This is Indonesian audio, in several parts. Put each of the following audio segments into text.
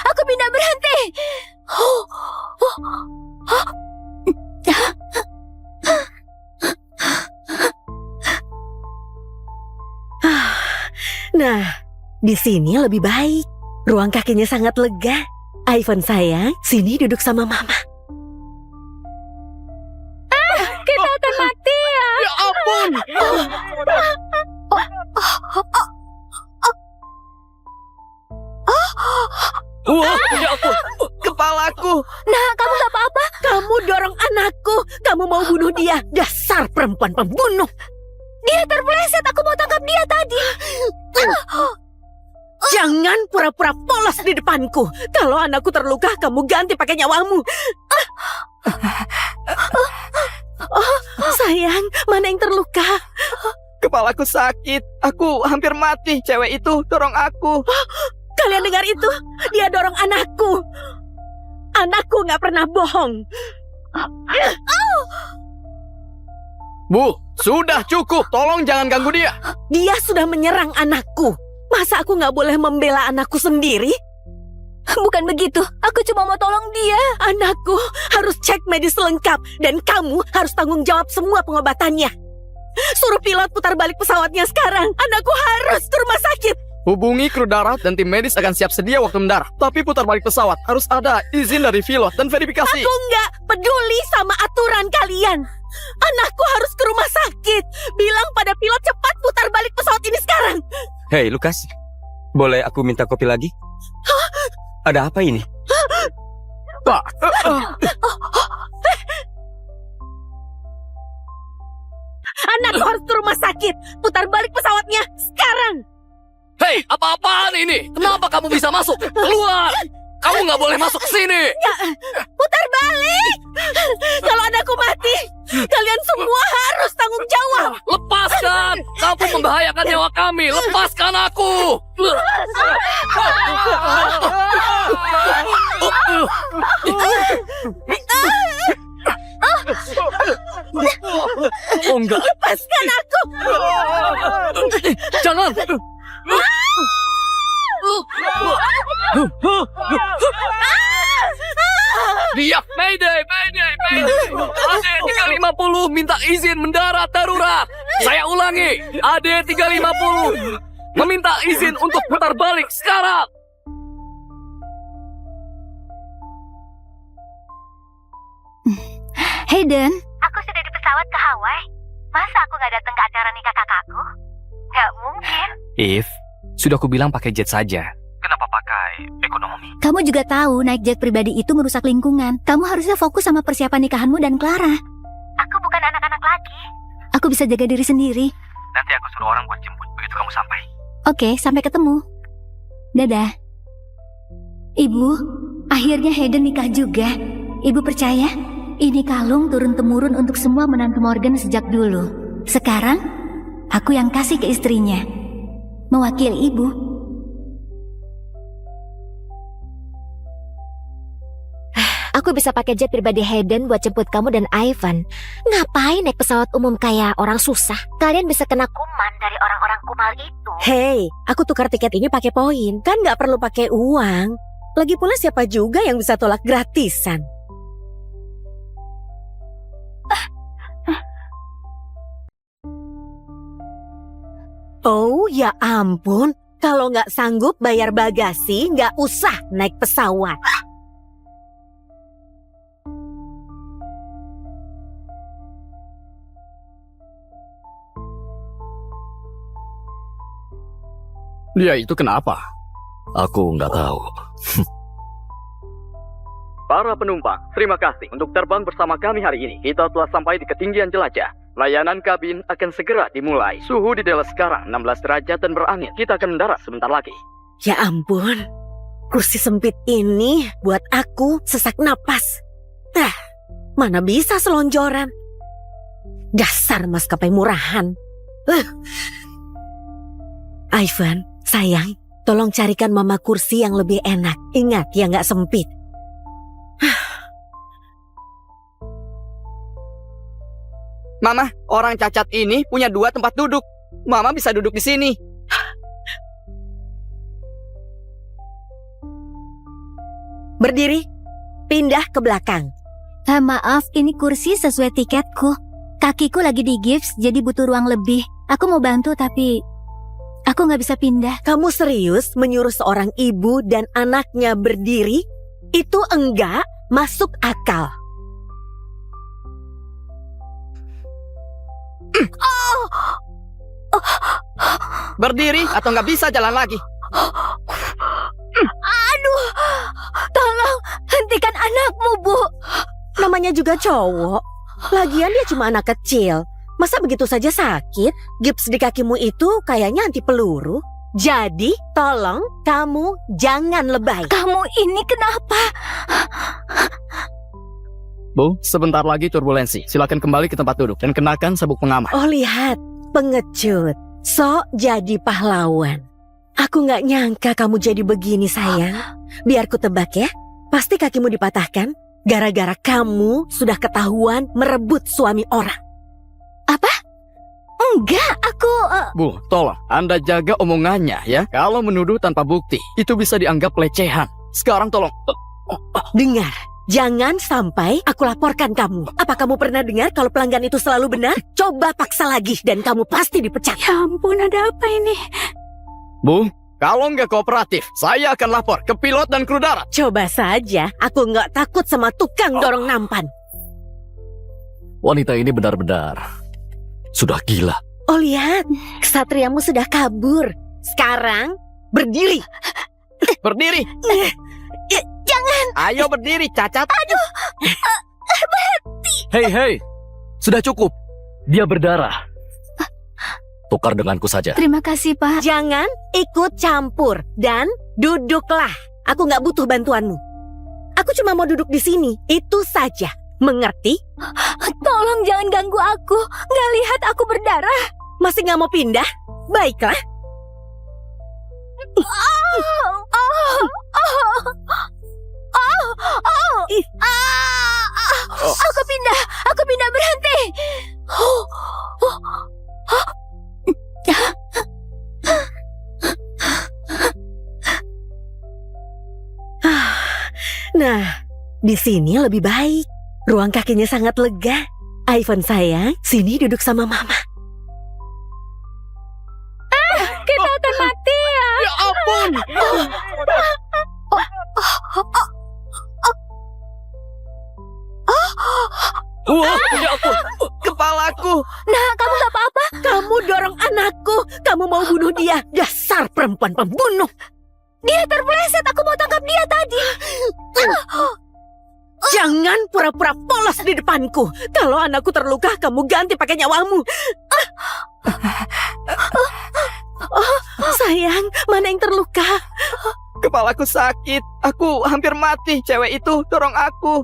Aku pindah berhenti. Nah, di sini lebih baik. Ruang kakinya sangat lega. Ivan sayang, sini duduk sama mama. Kita akan mati ya. Ya ampun! Wah, ya ampun! Kepalaku! Nah, kamu gak apa-apa? Kamu dorong anakku. Kamu mau bunuh dia. Dasar perempuan pembunuh. Dia terpleset. Aku mau tangkap dia tadi. Jangan pura-pura polos di depanku. Kalau anakku terluka, kamu ganti pakai nyawamu. Sayang, mana yang terluka? Kepalaku sakit. Aku hampir mati. Cewek itu dorong aku. Kalian dengar itu? Dia dorong anakku. Anakku gak pernah bohong. Bu, sudah cukup. Tolong jangan ganggu dia. Dia sudah menyerang anakku. Masa aku gak boleh membela anakku sendiri? Bukan begitu. Aku cuma mau tolong dia. Anakku harus cek medis lengkap. Dan kamu harus tanggung jawab semua pengobatannya. Suruh pilot putar balik pesawatnya sekarang. Anakku harus ke rumah sakit. Hubungi kru darat dan tim medis akan siap sedia waktu mendarat. Tapi putar balik pesawat harus ada izin dari pilot dan verifikasi. Aku nggak peduli sama aturan kalian. Anakku harus ke rumah sakit. Bilang pada pilot cepat putar balik pesawat ini sekarang. Hei, Lukas. Boleh aku minta kopi lagi? Ada apa ini? Pak, Anakku harus ke rumah sakit. Putar balik pesawatnya sekarang. Hei, apa-apaan ini? Kenapa kamu bisa masuk? Keluar! Kamu nggak boleh masuk ke sini! Putar balik. Kalau anakku mati, kalian semua harus tanggung jawab. Lepaskan! Kamu membahayakan nyawa kami! Lepaskan aku! Oh enggak! Lepaskan aku. Jangan! Dia, Mayday, Mayday, Mayday! AD 350 minta izin mendarat darurat. Saya ulangi, AD 350 meminta izin untuk putar balik sekarang. Hayden. Aku sudah di pesawat ke Hawaii. Masa aku gak datang ke acara nikah kakakku? Gak mungkin. If, sudah aku bilang pakai jet saja. Kenapa pakai ekonomi? Kamu juga tahu naik jet pribadi itu merusak lingkungan. Kamu harusnya fokus sama persiapan nikahanmu dan Clara. Aku bukan anak-anak lagi. Aku bisa jaga diri sendiri. Nanti aku suruh orang buat jemput begitu kamu sampai. Oke, sampai ketemu. Dadah. Ibu, akhirnya Hayden nikah juga. Ibu percaya? Ini kalung turun-temurun untuk semua menantu Morgan sejak dulu. Sekarang, aku yang kasih ke istrinya. Mewakili ibu. Aku bisa pakai jet pribadi Hayden buat jemput kamu dan Ivan. Ngapain naik pesawat umum kayak orang susah? Kalian bisa kena kuman dari orang-orang kumal itu. Hei, aku tukar tiket ini pakai poin. Kan nggak perlu pakai uang. Lagi pula siapa juga yang bisa tolak gratisan? Oh, ya ampun. Kalau nggak sanggup bayar bagasi, nggak usah naik pesawat. dia itu kenapa? Aku nggak tahu. Para penumpang, terima kasih untuk terbang bersama kami hari ini. Kita telah sampai di ketinggian jelajah. Layanan kabin akan segera dimulai. Suhu di Dallas sekarang 16 derajat dan berangin. Kita akan mendarat sebentar lagi. Ya ampun, kursi sempit ini buat aku sesak napas. Mana bisa selonjoran. Dasar maskapai murahan. Ivan, sayang, tolong carikan mama kursi yang lebih enak. Ingat, yang nggak sempit. Mama, orang cacat ini punya 2 tempat duduk. Mama bisa duduk di sini. Berdiri, pindah ke belakang. Maaf, ini kursi sesuai tiketku. Kakiku lagi di gips, jadi butuh ruang lebih. Aku mau bantu tapi aku nggak bisa pindah. Kamu serius menyuruh seorang ibu dan anaknya berdiri? Itu enggak masuk akal. Berdiri atau nggak bisa jalan lagi. Aduh, tolong hentikan anakmu, Bu. Namanya juga cowok. Lagian dia cuma anak kecil. Masa begitu saja sakit? Gips di kakimu itu kayaknya anti peluru. Jadi, tolong kamu jangan lebay. Kamu ini kenapa? Bu, sebentar lagi turbulensi. Silakan kembali ke tempat duduk dan kenakan sabuk pengaman. Oh lihat, pengecut. Sok jadi pahlawan. Aku gak nyangka kamu jadi begini sayang. Biar ku tebak ya. Pasti kakimu dipatahkan gara-gara kamu sudah ketahuan merebut suami orang. Enggak, aku... Bu, tolong Anda jaga omongannya ya. Kalau menuduh tanpa bukti, itu bisa dianggap pelecehan. Sekarang tolong. Dengar, jangan sampai aku laporkan kamu. Apa kamu pernah dengar kalau pelanggan itu selalu benar? Coba paksa lagi dan kamu pasti dipecat. Ya ampun, ada apa ini? Bu, kalau nggak kooperatif, saya akan lapor ke pilot dan kru darat. Coba saja, aku nggak takut sama tukang dorong nampan. Wanita ini benar-benar sudah gila. Oh lihat, kesatriamu sudah kabur. Sekarang berdiri. Berdiri. Jangan. Ayo berdiri, cacat. Hei, sudah cukup. Dia berdarah. Tukar denganku saja. Terima kasih, Pak. Jangan ikut campur dan duduklah. Aku nggak butuh bantuanmu. Aku cuma mau duduk di sini. Itu saja. Mengerti? Tolong jangan ganggu aku. Nggak lihat aku berdarah. Masih nggak mau pindah? Baiklah. Aku pindah berhenti. Nah, di sini lebih baik. Ruang kakinya sangat lega. Ivan sayang, sini duduk sama mama. Kita akan mati ya. Ya ampun. Ya ampun. Kepalaku. Nah, kamu nggak apa-apa. Kamu dorong anakku. Kamu mau bunuh dia. Dasar perempuan pembunuh. Dia terpleset. Aku mau tangkap dia tadi. Jangan pura-pura polos di depanku. Kalau anakku terluka, kamu ganti pakai nyawamu. Sayang, mana yang terluka? Kepalaku sakit. Aku hampir mati. Cewek itu dorong aku.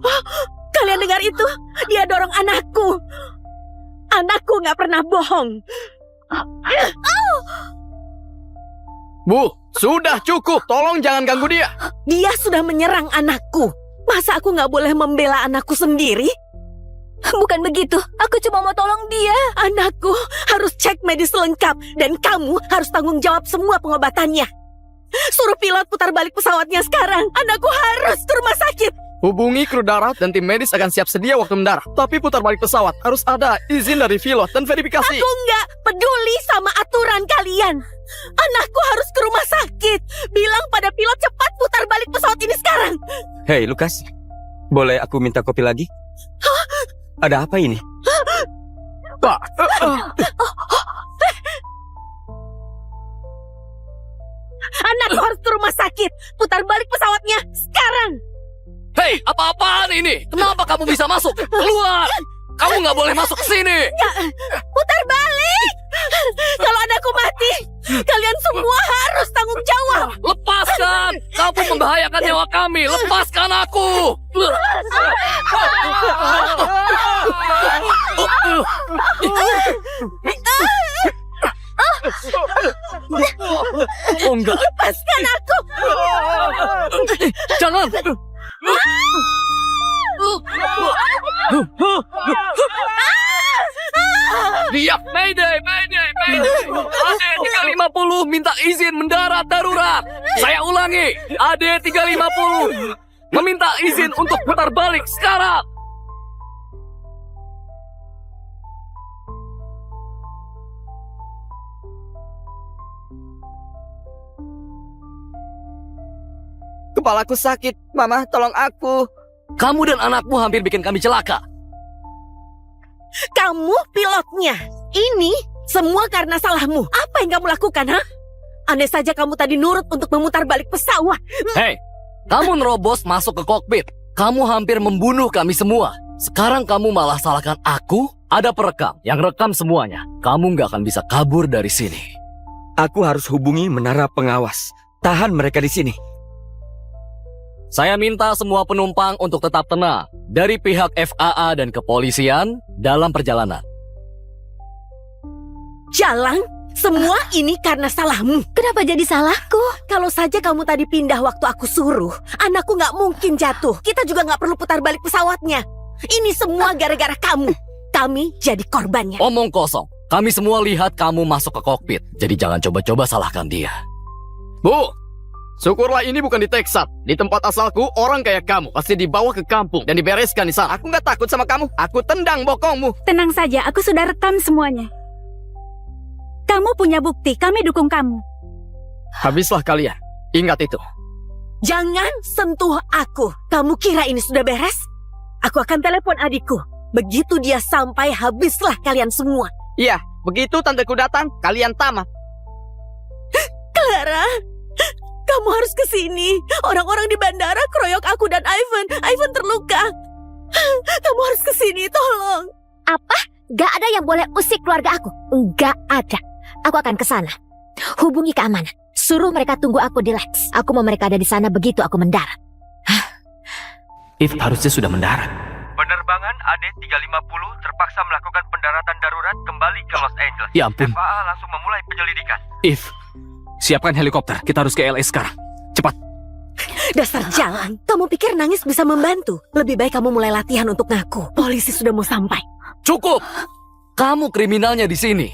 Kalian dengar itu? Dia dorong anakku. Anakku gak pernah bohong. Bu, sudah cukup. Tolong jangan ganggu dia. Dia sudah menyerang anakku. Masa aku gak boleh membela anakku sendiri? Bukan begitu. Aku cuma mau tolong dia. Anakku harus cek medis lengkap. Dan kamu harus tanggung jawab semua pengobatannya. Suruh pilot putar balik pesawatnya sekarang. Anakku harus ke rumah sakit. Hubungi kru darat dan tim medis akan siap sedia waktu mendarat. Tapi putar balik pesawat harus ada izin dari pilot dan verifikasi. Aku nggak peduli sama aturan kalian. Anakku harus ke rumah sakit. Bilang pada pilot cepat putar balik pesawat ini sekarang. Hei, Lukas. Boleh aku minta kopi lagi? Ada apa ini? Pak. Anakku harus ke rumah sakit. Putar balik pesawatnya sekarang. Hei, apa-apaan ini? Kenapa kamu bisa masuk? Keluar! Kamu nggak boleh masuk ke sini. Putar balik. Kalau anakku mati, kalian semua harus tanggung jawab. Lepaskan! Kamu membahayakan nyawa kami. Lepaskan aku. Oh enggak. Lepaskan aku. Jangan. Mayday, mayday, mayday. AD350 minta izin mendarat darurat. Saya ulangi, AD350 meminta izin untuk putar balik sekarang. Kepalaku sakit. Mama, tolong aku. Kamu dan anakmu hampir bikin kami celaka. Kamu pilotnya. Ini semua karena salahmu. Apa yang kamu lakukan, ha? Andai saja kamu tadi nurut untuk memutar balik pesawat. Hei, kamu nerobos masuk ke kokpit. Kamu hampir membunuh kami semua. Sekarang kamu malah salahkan aku. Ada perekam yang rekam semuanya. Kamu nggak akan bisa kabur dari sini. Aku harus hubungi menara pengawas. Tahan mereka di sini. Saya minta semua penumpang untuk tetap tenang dari pihak FAA dan kepolisian dalam perjalanan. Jalan, semua ini karena salahmu. Kenapa jadi salahku? Kalau saja kamu tadi pindah waktu aku suruh, anakku nggak mungkin jatuh. Kita juga nggak perlu putar balik pesawatnya. Ini semua gara-gara kamu. Kami jadi korbannya. Omong kosong. Kami semua lihat kamu masuk ke kokpit. Jadi jangan coba-coba salahkan dia. Bu, syukurlah ini bukan di Texas. Di tempat asalku, orang kayak kamu pasti dibawa ke kampung dan dibereskan di sana. Aku nggak takut sama kamu. Aku tendang bokongmu. Tenang saja, aku sudah rekam semuanya. Kamu punya bukti, kami dukung kamu. Habislah kalian. Ingat itu. Jangan sentuh aku. Kamu kira ini sudah beres? Aku akan telepon adikku. Begitu dia sampai, habislah kalian semua. Iya, begitu tanteku datang, kalian tamat. Clara, kamu harus ke sini. Orang-orang di bandara keroyok aku dan Ivan. Ivan terluka. Kamu harus ke sini, tolong. Apa? Gak ada yang boleh usik keluarga aku. Gak ada. Aku akan ke sana. Hubungi keamanan. Suruh mereka tunggu aku di Lex. Aku mau mereka ada di sana begitu aku mendarat. If harusnya sudah mendarat. Penerbangan AD350 terpaksa melakukan pendaratan darurat kembali ke Los Angeles. Ya ampun. FAA langsung memulai penyelidikan. If, siapkan helikopter. Kita harus ke LA sekarang. Cepat. Dasar jalan. Kamu pikir nangis bisa membantu? Lebih baik kamu mulai latihan untuk ngaku. Polisi sudah mau sampai. Cukup. Kamu kriminalnya di sini.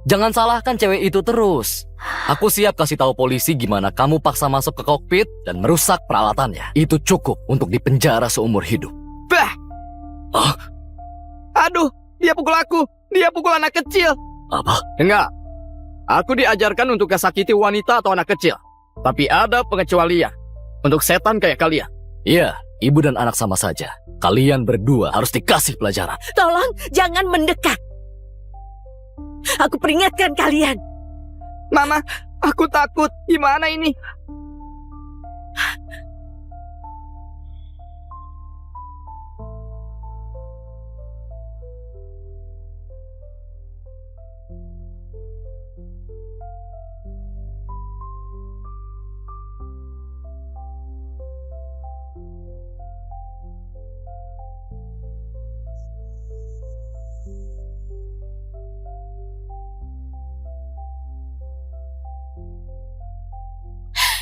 Jangan salahkan cewek itu terus. Aku siap kasih tahu polisi gimana kamu paksa masuk ke kokpit dan merusak peralatannya. Itu cukup untuk dipenjara seumur hidup. Bah! Ah, Aduh, dia pukul aku. Dia pukul anak kecil. apa? Enggak. Aku diajarkan untuk gak sakiti wanita atau anak kecil. Tapi ada pengecualian. Untuk setan kayak kalian. Iya, ibu dan anak sama saja. Kalian berdua harus dikasih pelajaran. Tolong, jangan mendekat. Aku peringatkan kalian. Mama, aku takut. Gimana ini?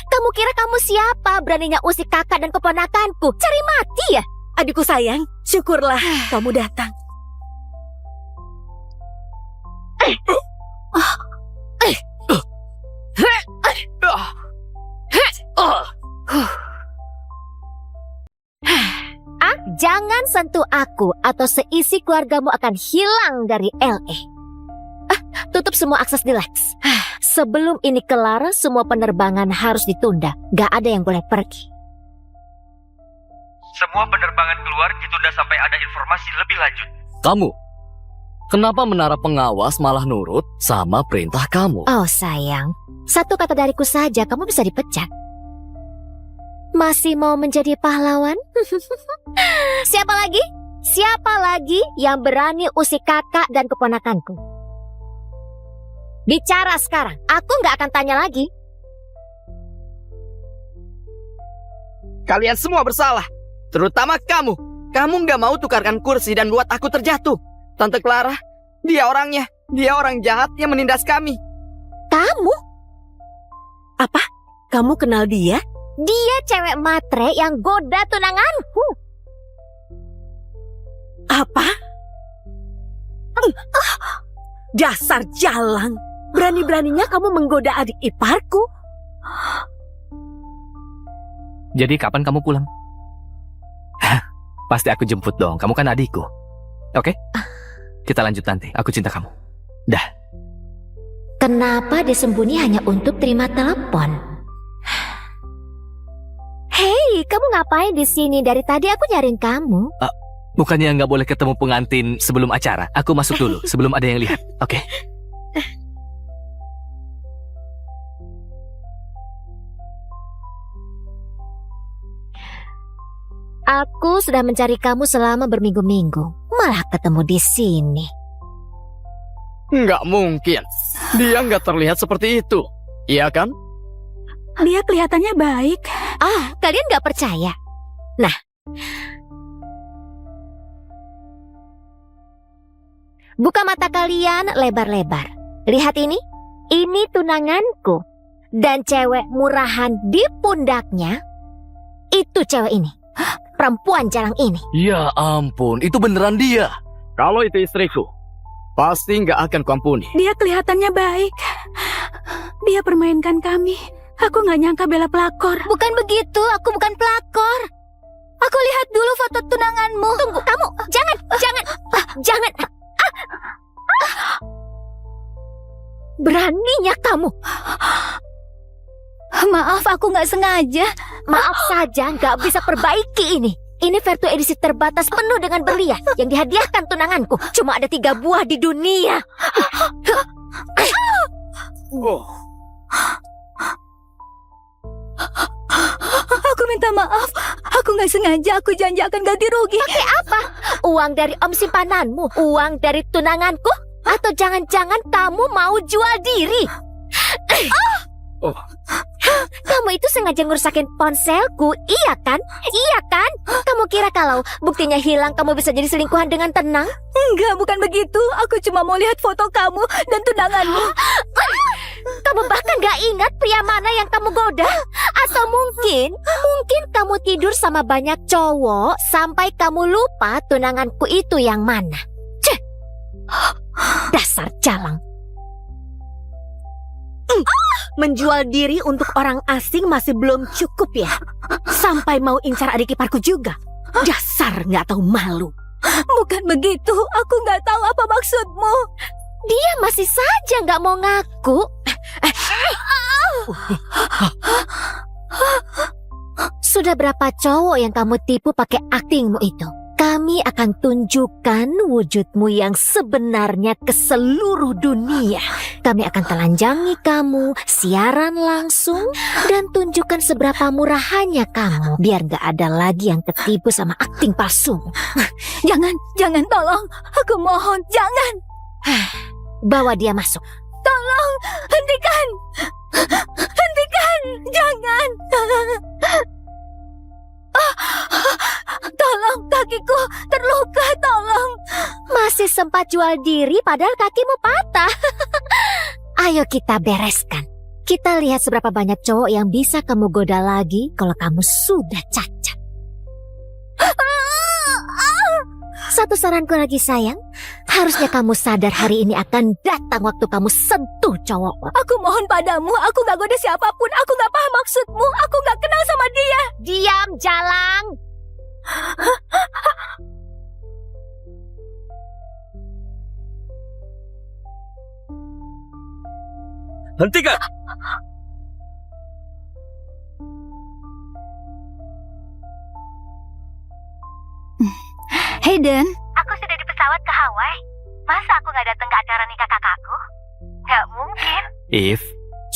Kamu kira kamu siapa? Beraninya usik kakak dan keponakanku. Cari mati ya? Adikku sayang, syukurlah kamu datang. Jangan sentuh aku atau seisi keluargamu akan hilang dari LA. Tutup semua akses di Lex. Sebelum ini kelar, semua penerbangan harus ditunda. Gak ada yang boleh pergi. Semua penerbangan keluar ditunda sampai ada informasi lebih lanjut. Kamu, kenapa menara pengawas malah nurut sama perintah kamu? Oh sayang, satu kata dariku saja kamu bisa dipecat. Masih mau menjadi pahlawan? Siapa lagi? Siapa lagi yang berani usik kakak dan keponakanku? Bicara sekarang, aku nggak akan tanya lagi. Kalian semua bersalah. Terutama kamu. Kamu nggak mau tukarkan kursi dan buat aku terjatuh. Tante Clara, dia orangnya. Dia orang jahat yang menindas kami. Kamu? Apa? Kamu kenal dia? Dia cewek matre yang goda tunanganku. Apa? Dasar jalang. Berani-beraninya kamu menggoda adik iparku. Jadi kapan kamu pulang? Pasti aku jemput dong. Kamu kan adikku. Oke? Kita lanjut nanti. Aku cinta kamu. Dah. Kenapa disembunyi hanya untuk terima telepon? Hei, kamu ngapain di sini? Dari tadi aku nyariin kamu. Bukannya nggak boleh ketemu pengantin sebelum acara? Aku masuk dulu sebelum ada yang lihat. Oke? Aku sudah mencari kamu selama berminggu-minggu. Malah ketemu di sini. Nggak mungkin. Dia nggak terlihat seperti itu. Iya kan? Dia kelihatannya baik. Kalian gak percaya? Nah, buka mata kalian lebar-lebar. Lihat ini. Ini tunanganku. Dan cewek murahan di pundaknya, itu cewek ini. Perempuan jalang ini. Ya ampun, itu beneran dia. Kalau itu istriku, pasti nggak akan kuampuni. Dia kelihatannya baik. Dia permainkan kami. Aku nggak nyangka Bella pelakor. Bukan begitu, aku bukan pelakor. Aku lihat dulu foto tunanganmu. Tunggu, kamu jangan. Beraninya kamu. Maaf, aku nggak sengaja. Maaf saja, nggak bisa perbaiki ini. Ini Vertu edisi terbatas penuh dengan berlian yang dihadiahkan tunanganku. Cuma ada 3 buah di dunia. Aku minta maaf. Aku nggak sengaja. Aku janji akan ganti rugi. Pakai apa? Uang dari om simpananmu? Uang dari tunanganku? Atau jangan-jangan kamu mau jual diri? Kamu itu sengaja ngerusakin ponselku, iya kan? Iya kan? Kamu kira kalau buktinya hilang kamu bisa jadi selingkuhan dengan tenang? Enggak, bukan begitu. Aku cuma mau lihat foto kamu dan tunanganmu. Kamu bahkan gak ingat pria mana yang kamu goda? Atau mungkin kamu tidur sama banyak cowok sampai kamu lupa tunanganku itu yang mana? Ceh! Dasar jalang. Menjual diri untuk orang asing masih belum cukup ya? Sampai mau incar adik iparku juga? Dasar nggak tahu malu. Bukan begitu. Aku nggak tahu apa maksudmu. Dia masih saja nggak mau ngaku. Sudah berapa cowok yang kamu tipu pakai aktingmu itu? Kami akan tunjukkan wujudmu yang sebenarnya ke seluruh dunia. Kami akan telanjangi kamu, siaran langsung, dan tunjukkan seberapa murahannya kamu. Biar gak ada lagi yang ketipu sama akting palsu. Jangan, tolong. Aku mohon, jangan. Bawa dia masuk. Tolong, hentikan. Jangan. Tolong, kakiku terluka, tolong. Masih sempat jual diri padahal kakimu patah. Ayo kita bereskan. Kita lihat seberapa banyak cowok yang bisa kamu goda lagi kalau kamu sudah cacat. Satu saranku lagi sayang. Harusnya kamu sadar hari ini akan datang waktu kamu sentuh cowok. Aku mohon padamu, aku gak goda siapapun. Aku gak paham maksudmu. Aku gak kenal sama dia. Diam, jalang. Hentikan! Hayden, Aku sudah di pesawat ke Hawaii. Masa aku gak datang ke acara nikah kakakku? Gak mungkin. If,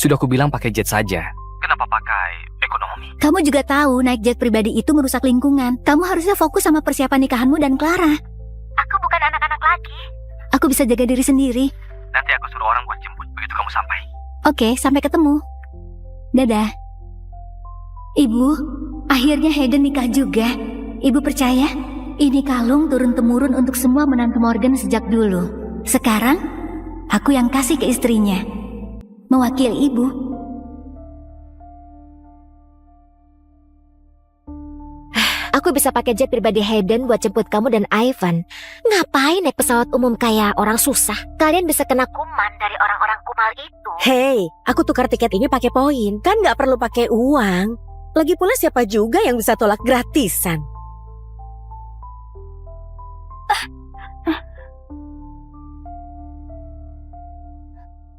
sudah aku bilang pakai jet saja. Kenapa pakai ekonomi? kamu juga tahu naik jet pribadi itu merusak lingkungan. Kamu harusnya fokus sama persiapan nikahanmu dan Clara. Aku bukan anak-anak lagi. Aku bisa jaga diri sendiri. Nanti aku suruh orang buat jemput begitu kamu sampai. Oke, sampai ketemu. Dadah. Ibu, akhirnya Hayden nikah juga. Ibu percaya? Ini kalung turun-temurun untuk semua menantu Morgan sejak dulu. Sekarang, aku yang kasih ke istrinya. Mewakili ibu. Aku Aku bisa pakai jet pribadi Hayden buat jemput kamu dan Ivan. Ngapain naik pesawat umum kayak orang susah? Kalian bisa kena kuman dari orang-orang kumal itu. Hei, aku tukar tiket ini pakai poin. Kan nggak perlu pakai uang. Lagi pula siapa juga yang bisa tolak gratisan?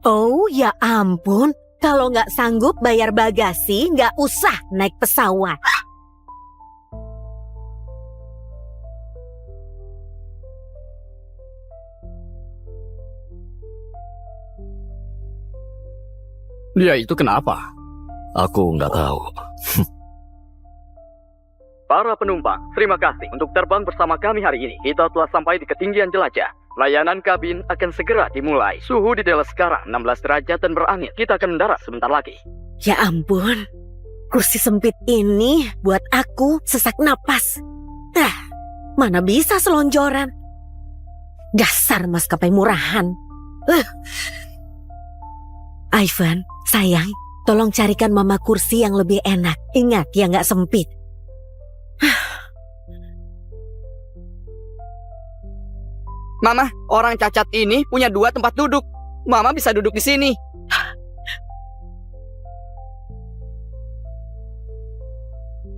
Oh, ya ampun. Kalau nggak sanggup bayar bagasi, nggak usah naik pesawat. Dia itu kenapa? Aku nggak tahu. Para penumpang, terima kasih untuk terbang bersama kami hari ini. Kita telah sampai di ketinggian jelajah. Layanan kabin akan segera dimulai. Suhu di Dallas sekarang 16 derajat dan berangin. Kita akan mendarat sebentar lagi. Ya ampun, kursi sempit ini buat aku sesak napas. Mana bisa selonjoran? Dasar maskapai murahan. Ivan, sayang, tolong carikan mama kursi yang lebih enak. Ingat, ya nggak sempit. Mama, orang cacat ini punya 2 tempat duduk. Mama bisa duduk di sini.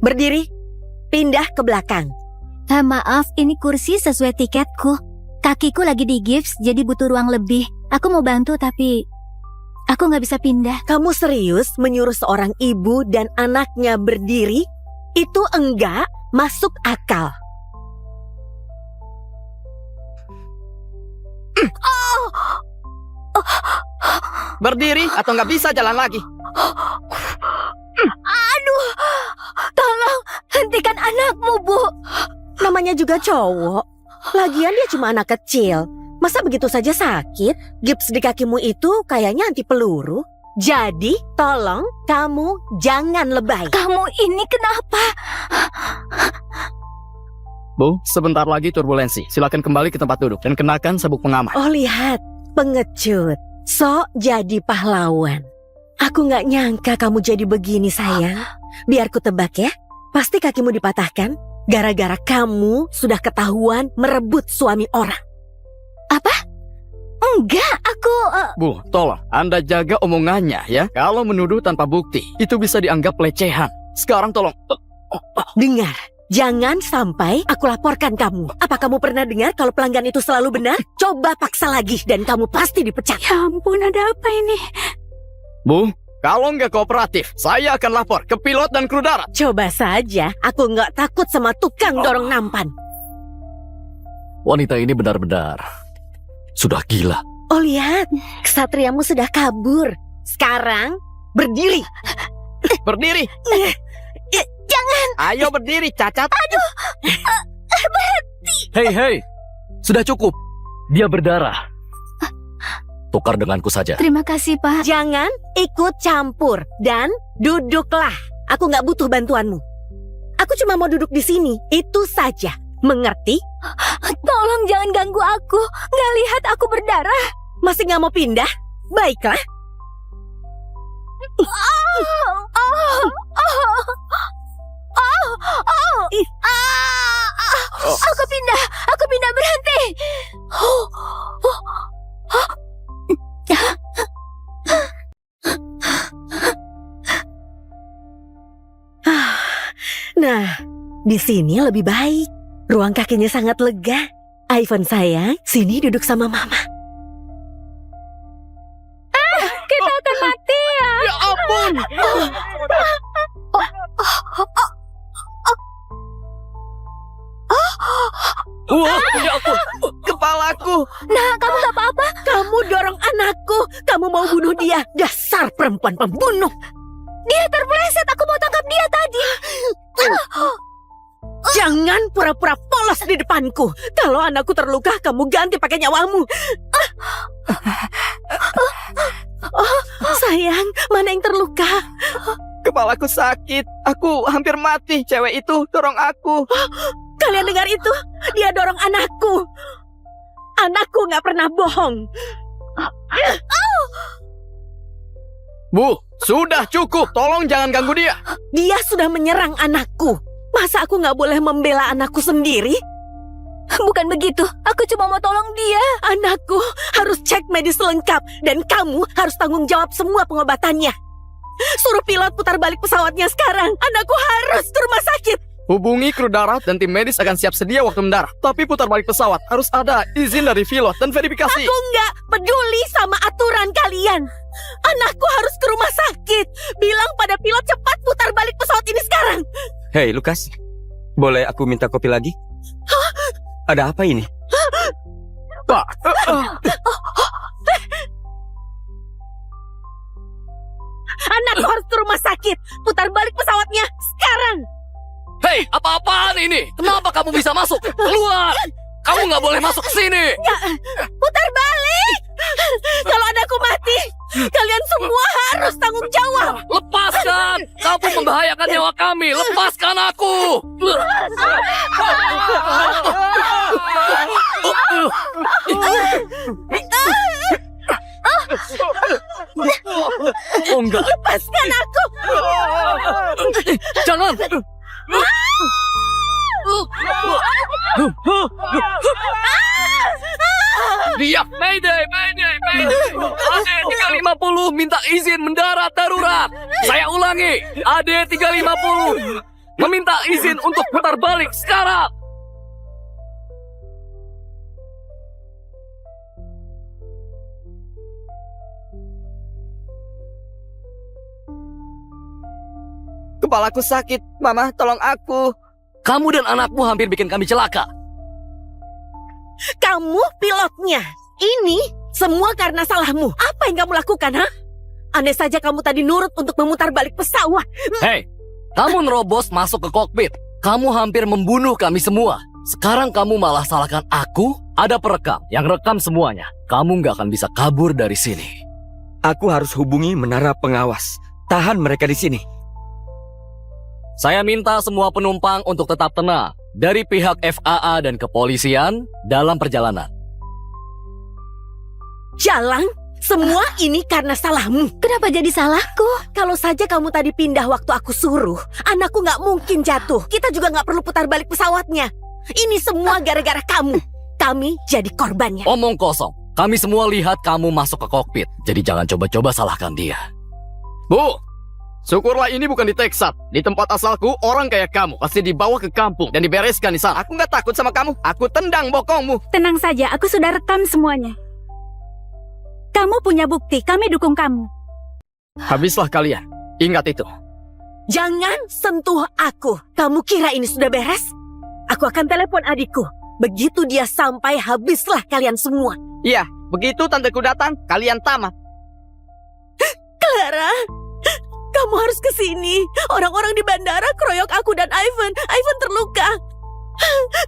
Berdiri, pindah ke belakang. Maaf, ini kursi sesuai tiketku. Kakiku lagi di gips, jadi butuh ruang lebih. Aku mau bantu tapi aku nggak bisa pindah. Kamu serius menyuruh seorang ibu dan anaknya berdiri? Itu enggak masuk akal. Berdiri atau nggak bisa jalan lagi. Aduh, tolong hentikan anakmu, Bu. Namanya juga cowok. Lagian dia cuma anak kecil. Masa begitu saja sakit? Gips di kakimu itu kayaknya anti peluru. Jadi, tolong kamu jangan lebay. Kamu ini kenapa? Bu, sebentar lagi turbulensi. Silakan kembali ke tempat duduk dan kenakan sabuk pengaman. Oh lihat, pengecut. Sok jadi pahlawan. Aku nggak nyangka kamu jadi begini sayang. Biar ku tebak ya. Pasti kakimu dipatahkan gara-gara kamu sudah ketahuan merebut suami orang. Enggak, aku... Bu, tolong Anda jaga omongannya ya. Kalau menuduh tanpa bukti, itu bisa dianggap pelecehan. Sekarang tolong... Dengar, jangan sampai aku laporkan kamu. Apa kamu pernah dengar kalau pelanggan itu selalu benar? Coba paksa lagi dan kamu pasti dipecat. Ya ampun, ada apa ini? Bu, kalau nggak kooperatif, saya akan lapor ke pilot dan kru darat. Coba saja, aku nggak takut sama tukang dorong nampan. Wanita ini benar-benar sudah gila. Oh lihat, kesatriamu sudah kabur. Sekarang berdiri. Berdiri. Jangan. Ayo berdiri, cacat. Hei, sudah cukup. Dia berdarah. Tukar denganku saja. Terima kasih, Pak. Jangan ikut campur dan duduklah. Aku nggak butuh bantuanmu. Aku cuma mau duduk di sini. Itu saja. Mengerti? Tolong jangan ganggu aku. Nggak lihat aku berdarah. Masih nggak mau pindah? Baiklah. Aku pindah berhenti. Nah, di sini lebih baik. Ruang kakinya sangat lega. Ivan sayang, sini duduk sama mama. Kita akan mati ya. Ya ampun. Ya ampun. Kepalaku. Nah, kamu nggak apa-apa? Kamu dorong anakku. Kamu mau bunuh dia. Dasar perempuan pembunuh. Dia terpeleset. Aku mau tangkap dia tadi. Jangan pura-pura polos di depanku. Kalau anakku terluka, kamu ganti pakai nyawamu. Sayang, mana yang terluka? Kepalaku sakit. Aku hampir mati. Cewek itu dorong aku. Kalian dengar itu? Dia dorong anakku. Anakku nggak pernah bohong. Bu, sudah cukup. Tolong jangan ganggu dia. Dia sudah menyerang anakku. Masa aku nggak boleh membela anakku sendiri? Bukan begitu, aku cuma mau tolong dia. Anakku harus cek medis lengkap dan kamu harus tanggung jawab semua pengobatannya. Suruh pilot putar balik pesawatnya sekarang. Anakku harus ke rumah sakit. Hubungi kru darat dan tim medis akan siap sedia waktu mendarat. Tapi putar balik pesawat harus ada izin dari pilot dan verifikasi. Aku nggak peduli sama aturan kalian. Anakku harus ke rumah sakit. Bilang pada pilot cepat putar balik pesawat ini sekarang. Hei, Lukas. Boleh aku minta kopi lagi? Ada apa ini? Pak, Anakku harus ke rumah sakit. Putar balik pesawatnya sekarang. Hei, apa-apaan ini? Kenapa kamu bisa masuk? Keluar! Kamu nggak boleh masuk ke sini! Putar balik. Kalau anakku mati, kalian semua harus tanggung jawab. Lepaskan! Kamu membahayakan nyawa kami! Lepaskan aku! Oh enggak! Lepaskan aku. Jangan! Dia Mayday, Mayday, Mayday. AD 350 minta izin mendarat darurat. Saya ulangi, AD 350 meminta izin untuk putar balik sekarang. kepalaku sakit. Mama, tolong aku. Kamu dan anakmu hampir bikin kami celaka. Kamu pilotnya. Ini semua karena salahmu. Apa yang kamu lakukan, ha? Andai saja kamu tadi nurut untuk memutar balik pesawat. Hei, kamu nerobos masuk ke kokpit. Kamu hampir membunuh kami semua. Sekarang kamu malah salahkan aku. Ada perekam yang rekam semuanya. Kamu nggak akan bisa kabur dari sini. Aku harus hubungi menara pengawas. Tahan mereka di sini. Saya minta semua penumpang untuk tetap tenang dari pihak FAA dan kepolisian dalam perjalanan. Jalan, semua ini karena salahmu. Kenapa jadi salahku? Kalau saja kamu tadi pindah waktu aku suruh, anakku nggak mungkin jatuh. Kita juga nggak perlu putar balik pesawatnya. Ini semua gara-gara kamu. Kami jadi korbannya. Omong kosong. Kami semua lihat kamu masuk ke kokpit. Jadi jangan coba-coba salahkan dia. Bu, syukurlah ini bukan di Texas. Di tempat asalku, orang kayak kamu pasti dibawa ke kampung dan dibereskan di sana. Aku nggak takut sama kamu. Aku tendang bokongmu. Tenang saja, aku sudah rekam semuanya. Kamu punya bukti, kami dukung kamu. Habislah kalian. Ingat itu. Jangan sentuh aku. Kamu kira ini sudah beres? Aku akan telepon adikku. Begitu dia sampai, habislah kalian semua. Iya, begitu tanteku datang, kalian tamat. Clara, kamu harus ke sini. Orang-orang di bandara keroyok aku dan Ivan. Ivan terluka.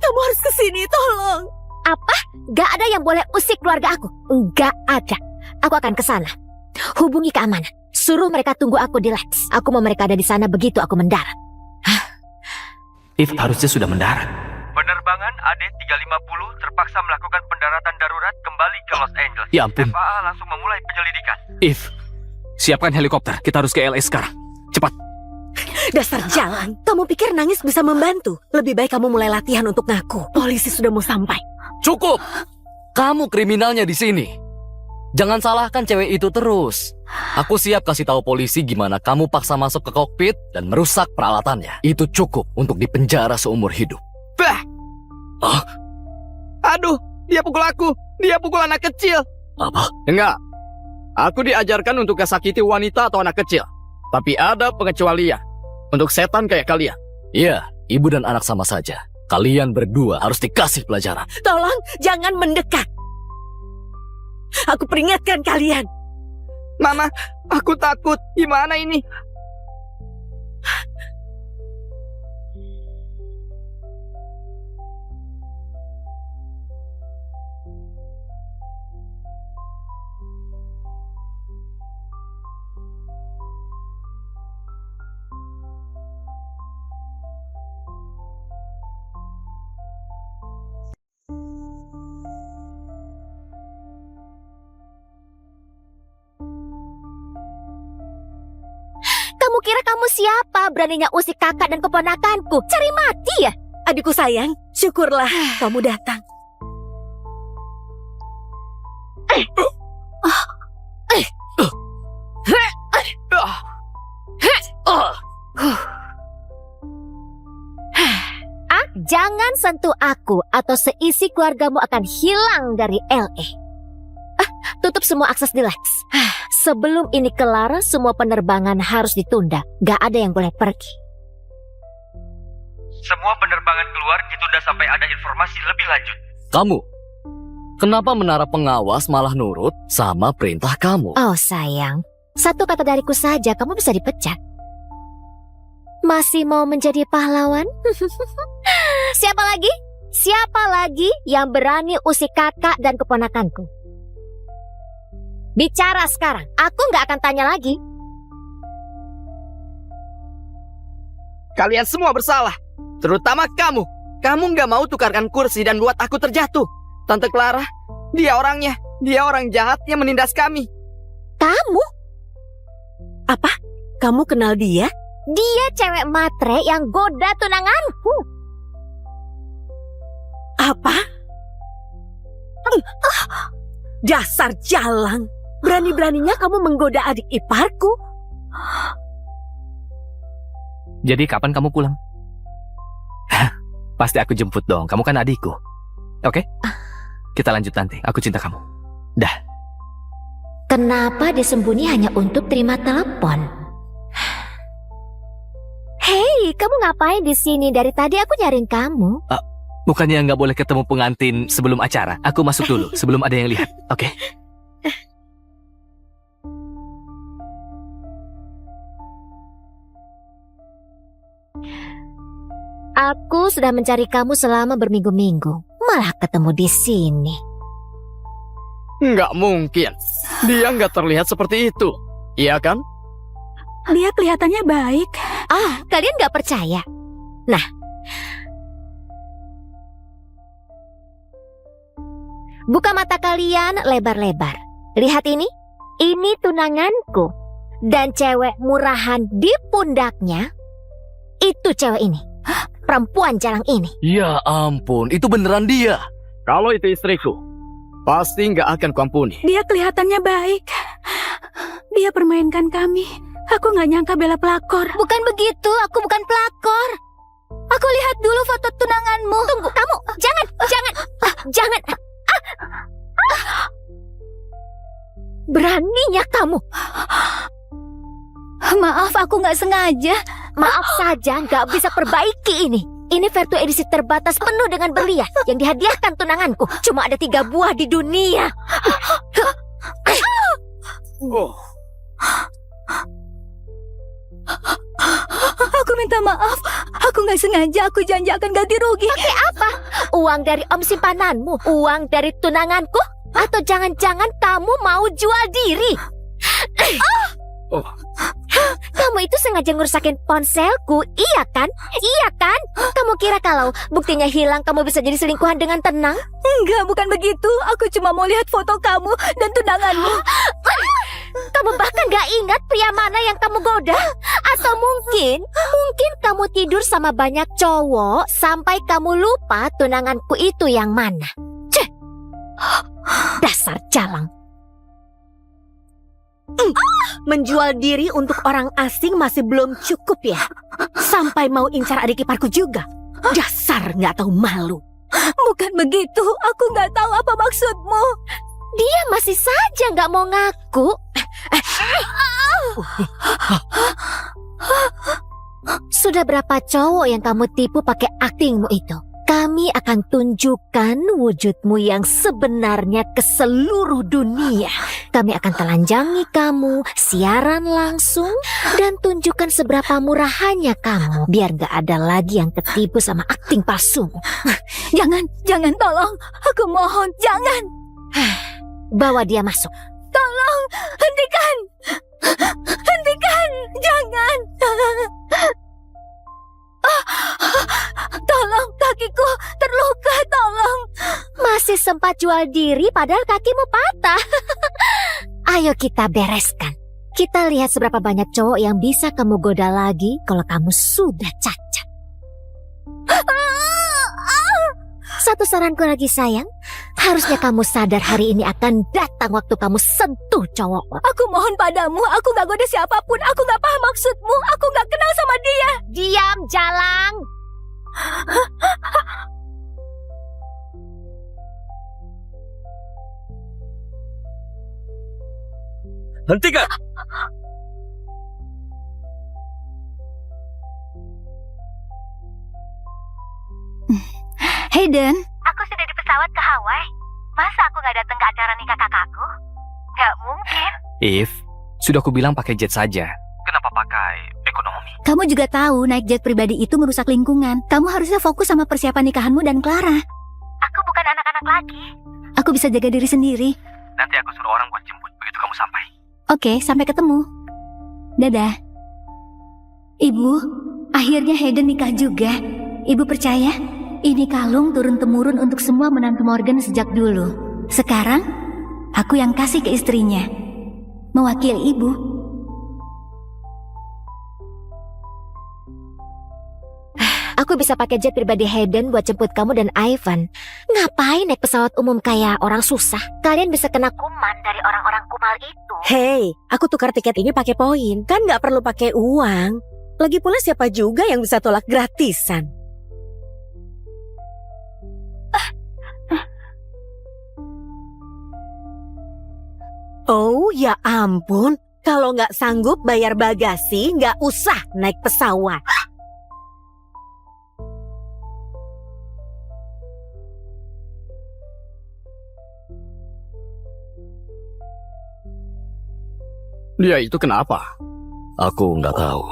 Kamu harus ke sini, tolong. Apa? Gak ada yang boleh usik keluarga aku? Gak ada. Aku akan ke sana. Hubungi keamanan. Suruh mereka tunggu aku di Lex. Aku mau mereka ada di sana begitu aku mendarat. If harusnya sudah mendarat. Penerbangan AD350 terpaksa melakukan pendaratan darurat kembali ke Los Angeles. Ya ampun. FAA langsung memulai penyelidikan. If, siapkan helikopter. Kita harus ke LA sekarang. Cepat. Dasar jalan. Kamu pikir nangis bisa membantu? Lebih baik kamu mulai latihan untuk ngaku. Polisi sudah mau sampai. Cukup. Kamu kriminalnya di sini. Jangan salahkan cewek itu terus. Aku siap kasih tahu polisi gimana kamu paksa masuk ke kokpit dan merusak peralatannya. Itu cukup untuk dipenjara seumur hidup. Bah! Ah? Aduh, dia pukul aku. Dia pukul anak kecil. Apa? Enggak. Aku diajarkan untuk gak sakiti wanita atau anak kecil. Tapi ada pengecualian. Untuk setan kayak kalian. Iya, ibu dan anak sama saja. Kalian berdua harus dikasih pelajaran. Tolong, jangan mendekat. Aku peringatkan kalian. Mama, aku takut. Gimana ini? kira kamu siapa? Beraninya usik kakak dan keponakanku? Cari mati ya? Adikku sayang, syukurlah kamu datang. Jangan sentuh aku atau seisi keluargamu akan hilang dari LA. Tutup semua akses di Lex. Sebelum ini kelar, semua penerbangan harus ditunda. Gak ada yang boleh pergi. Semua penerbangan keluar ditunda sampai ada informasi lebih lanjut. Kamu, kenapa menara pengawas malah nurut sama perintah kamu? Oh sayang, satu kata dariku saja kamu bisa dipecat. Masih mau menjadi pahlawan? Siapa lagi? Siapa lagi yang berani usik kakak dan keponakanku? Bicara sekarang, aku nggak akan tanya lagi. Kalian semua bersalah, terutama kamu. Kamu nggak mau tukarkan kursi dan buat aku terjatuh. Tante Clara, dia orangnya. Dia orang jahat yang menindas kami. Kamu? Apa? Kamu kenal dia? Dia cewek matre yang goda tunanganku. Apa? Dasar jalang. Berani-beraninya kamu menggoda adik iparku. Jadi kapan kamu pulang? Pasti aku jemput dong, kamu kan adikku. Oke? Kita lanjut nanti, aku cinta kamu. Dah. Kenapa disembunyi hanya untuk terima telepon? Hei, kamu ngapain di sini? Dari tadi aku nyariin kamu. Bukannya nggak boleh ketemu pengantin sebelum acara? Aku masuk dulu, sebelum ada yang lihat, oke? Aku sudah mencari kamu selama berminggu-minggu. Malah ketemu di sini. Nggak mungkin. Dia nggak terlihat seperti itu. Iya kan? Dia kelihatannya baik. Kalian gak percaya? Nah, buka mata kalian lebar-lebar. Lihat ini. Ini tunanganku. Dan cewek murahan di pundaknya, itu cewek ini. Perempuan jalang ini. Ya ampun, itu beneran dia. Kalau itu istriku, pasti nggak akan kuampuni. Dia kelihatannya baik. Dia permainkan kami. Aku nggak nyangka Bella pelakor. Bukan begitu, aku bukan pelakor. Aku lihat dulu foto tunanganmu. Tunggu, kamu jangan. Beraninya kamu. Maaf, aku nggak sengaja. Maaf saja, nggak bisa perbaiki ini. Ini Vertu edisi terbatas penuh dengan berlian yang dihadiahkan tunanganku. Cuma ada 3 buah di dunia. Aku minta maaf. Aku nggak sengaja. Aku janji akan ganti rugi. Pakai apa? Uang dari om simpananmu? Uang dari tunanganku? Atau jangan-jangan kamu mau jual diri? Kamu itu sengaja ngerusakin ponselku, iya kan? Iya kan? Kamu kira kalau buktinya hilang kamu bisa jadi selingkuhan dengan tenang? Enggak, bukan begitu. Aku cuma mau lihat foto kamu dan tunanganmu. Kamu bahkan gak ingat pria mana yang kamu goda? Atau mungkin kamu tidur sama banyak cowok sampai kamu lupa tunanganku itu yang mana? Ceh! Dasar jalang. Menjual diri untuk orang asing masih belum cukup ya? Sampai mau incar adik iparku juga? Dasar nggak tahu malu. Bukan begitu. Aku nggak tahu apa maksudmu. Dia masih saja nggak mau ngaku. Sudah berapa cowok yang kamu tipu pakai aktingmu itu? Kami akan tunjukkan wujudmu yang sebenarnya ke seluruh dunia. Kami akan telanjangi kamu, siaran langsung, dan tunjukkan seberapa murahannya kamu. Biar gak ada lagi yang ketipu sama akting palsu. Jangan, tolong. Aku mohon, jangan. Bawa dia masuk. Tolong, hentikan. Jangan. Tolong, kakiku terluka, tolong. Masih sempat jual diri padahal kakimu patah. Ayo kita bereskan. Kita lihat seberapa banyak cowok yang bisa kamu goda lagi kalau kamu sudah cacat. Satu saranku lagi sayang, harusnya kamu sadar hari ini akan datang waktu kamu sentuh cowok. Aku mohon padamu, aku gak goda siapapun. Aku gak paham maksudmu. Aku gak kenal sama dia. Diam, Jalang. Hentikan! Hayden, Aku sudah di pesawat ke Hawaii. Masa aku gak datang ke acara nikah kakakku? Gak mungkin. If, sudah aku bilang pakai jet saja. Kenapa pakai ekonomi? kamu juga tahu naik jet pribadi itu merusak lingkungan. Kamu harusnya fokus sama persiapan nikahanmu dan Clara. Aku bukan anak-anak lagi. Aku bisa jaga diri sendiri. Nanti aku suruh orang buat jemput begitu kamu sampai. Oke, sampai ketemu. Dadah. Ibu, akhirnya Hayden nikah juga. Ibu percaya? Ini kalung turun-temurun untuk semua menantu Morgan sejak dulu. Sekarang, aku yang kasih ke istrinya. Mewakili ibu. Aku bisa pakai jet pribadi Hayden buat jemput kamu dan Ivan. Ngapain naik pesawat umum kayak orang susah? Kalian bisa kena kuman dari orang-orang kumal itu. Hei, aku tukar tiket ini pakai poin. Kan nggak perlu pakai uang. Lagi pula siapa juga yang bisa tolak gratisan? Oh, ya ampun. Kalau nggak sanggup bayar bagasi, nggak usah naik pesawat. Dia itu kenapa? Aku nggak tahu.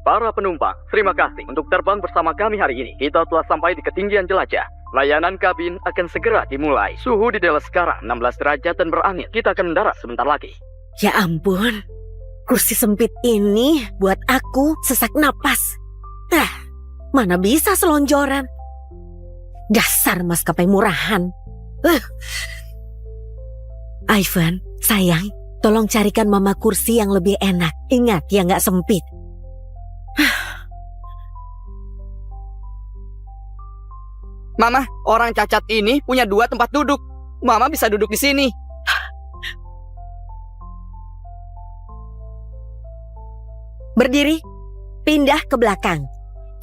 Para penumpang, terima kasih untuk terbang bersama kami hari ini. Kita telah sampai di ketinggian jelajah. Layanan kabin akan segera dimulai. Suhu di Dallas sekarang 16 derajat dan berangin. Kita akan mendarat sebentar lagi. Ya ampun, kursi sempit ini buat aku sesak napas. Mana bisa selonjoran. Dasar maskapai murahan. Ivan, sayang, tolong carikan mama kursi yang lebih enak. Ingat, ya nggak sempit. Mama, orang cacat ini punya 2 tempat duduk. Mama bisa duduk di sini. Berdiri, pindah ke belakang.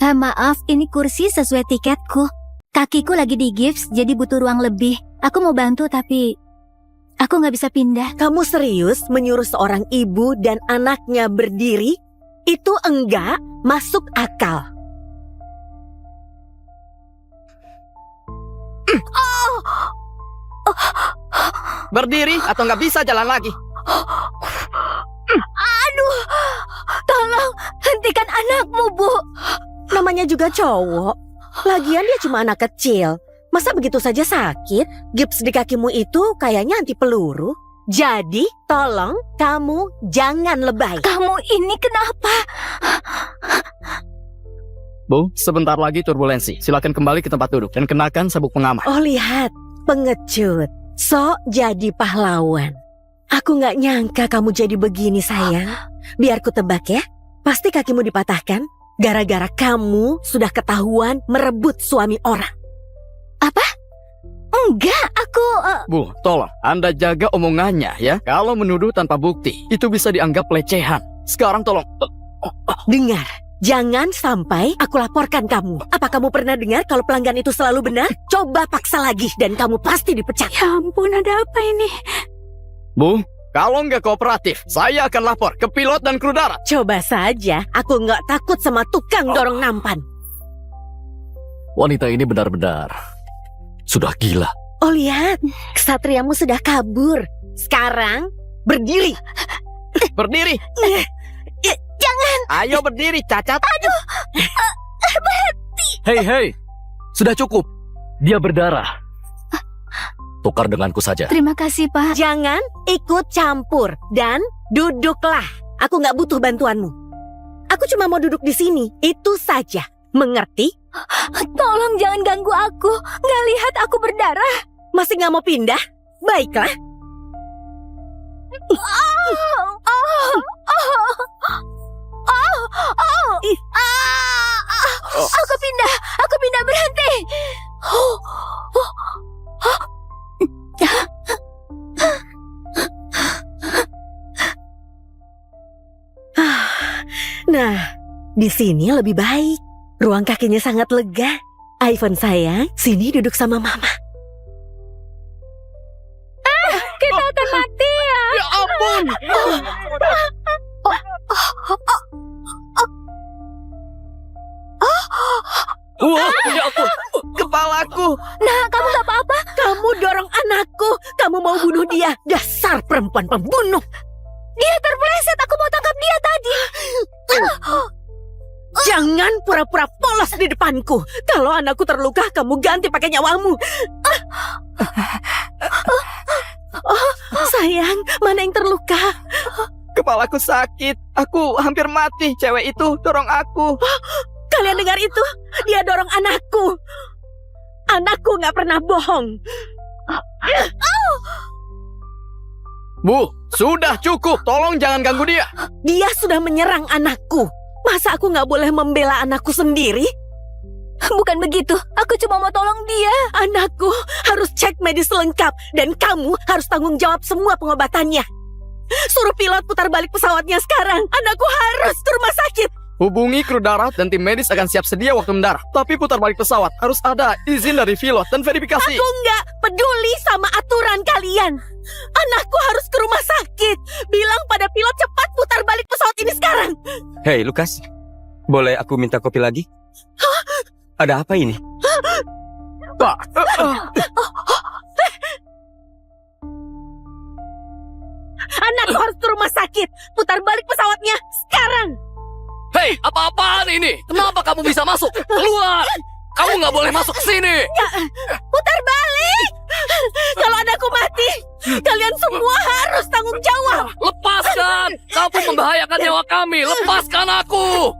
Maaf, ini kursi sesuai tiketku. Kakiku lagi di gips, jadi butuh ruang lebih. Aku mau bantu, tapi aku nggak bisa pindah. Kamu serius menyuruh seorang ibu dan anaknya berdiri? Itu enggak masuk akal. Berdiri atau nggak bisa jalan lagi. Aduh, tolong hentikan anakmu, Bu. Namanya juga cowok. Lagian dia cuma anak kecil. Masa begitu saja sakit? Gips di kakimu itu kayaknya anti peluru. Jadi, tolong kamu jangan lebay. Kamu ini kenapa? Bu, sebentar lagi turbulensi. Silakan kembali ke tempat duduk dan kenakan sabuk pengaman. Oh lihat, pengecut. Sok jadi pahlawan. Aku nggak nyangka kamu jadi begini sayang. Biar ku tebak ya. Pasti kakimu dipatahkan gara-gara kamu sudah ketahuan merebut suami orang. Enggak, aku... Bu, tolong, Anda jaga omongannya ya. Kalau menuduh tanpa bukti, itu bisa dianggap pelecehan. Sekarang tolong... Dengar, jangan sampai aku laporkan kamu. Apa kamu pernah dengar kalau pelanggan itu selalu benar? Coba paksa lagi dan kamu pasti dipecat. Ya ampun, ada apa ini? Bu, kalau nggak kooperatif, saya akan lapor ke pilot dan kru darat. Coba saja, aku nggak takut sama tukang dorong nampan. Wanita ini benar-benar sudah gila. Oh lihat, kesatriamu sudah kabur. Sekarang berdiri. Berdiri. Jangan. Ayo berdiri, cacat. Hei, sudah cukup. Dia berdarah. Tukar denganku saja. Terima kasih, Pak. Jangan ikut campur dan duduklah. Aku nggak butuh bantuanmu. Aku cuma mau duduk di sini. Itu saja. Mengerti? Tolong jangan ganggu aku. Nggak lihat aku berdarah. Masih nggak mau pindah? Baiklah. Aku pindah berhenti. Nah, di sini lebih baik. Ruang kakinya sangat lega. Ivan sayang, sini duduk sama mama. Kita akan mati ya. Ya ampun. Wah, ya ampun. Kepalaku. Nah, kamu gak apa-apa. Kamu dorong anakku. Kamu mau bunuh dia. Dasar perempuan pembunuh. Dia terpeleset, aku mau tangkap dia tadi. Jangan pura-pura polos di depanku. Kalau anakku terluka, kamu ganti pakai nyawamu. Oh, sayang, mana yang terluka? Kepalaku sakit. Aku hampir mati. Cewek itu dorong aku. Kalian dengar itu? Dia dorong anakku. Anakku gak pernah bohong. Bu, sudah cukup. Tolong jangan ganggu dia. Dia sudah menyerang anakku. Masa aku gak boleh membela anakku sendiri? Bukan begitu, aku cuma mau tolong dia. Anakku harus cek medis lengkap. Dan kamu harus tanggung jawab semua pengobatannya. Suruh pilot putar balik pesawatnya sekarang. Anakku harus ke rumah sakit. Hubungi kru darat dan tim medis akan siap sedia waktu mendarat. Tapi putar balik pesawat harus ada izin dari pilot dan verifikasi. Aku nggak peduli sama aturan kalian. Anakku harus ke rumah sakit. Bilang pada pilot cepat putar balik pesawat ini sekarang. Hei, Lukas. Boleh aku minta kopi lagi? Ada apa ini? Pak. Anakku harus ke rumah sakit. Putar balik pesawatnya sekarang. Hei, apa-apaan ini? Kenapa kamu bisa masuk? Keluar! Kamu nggak boleh masuk ke sini. Putar balik. Kalau anakku mati, kalian semua harus tanggung jawab. Lepaskan! Kamu membahayakan nyawa kami. Lepaskan aku.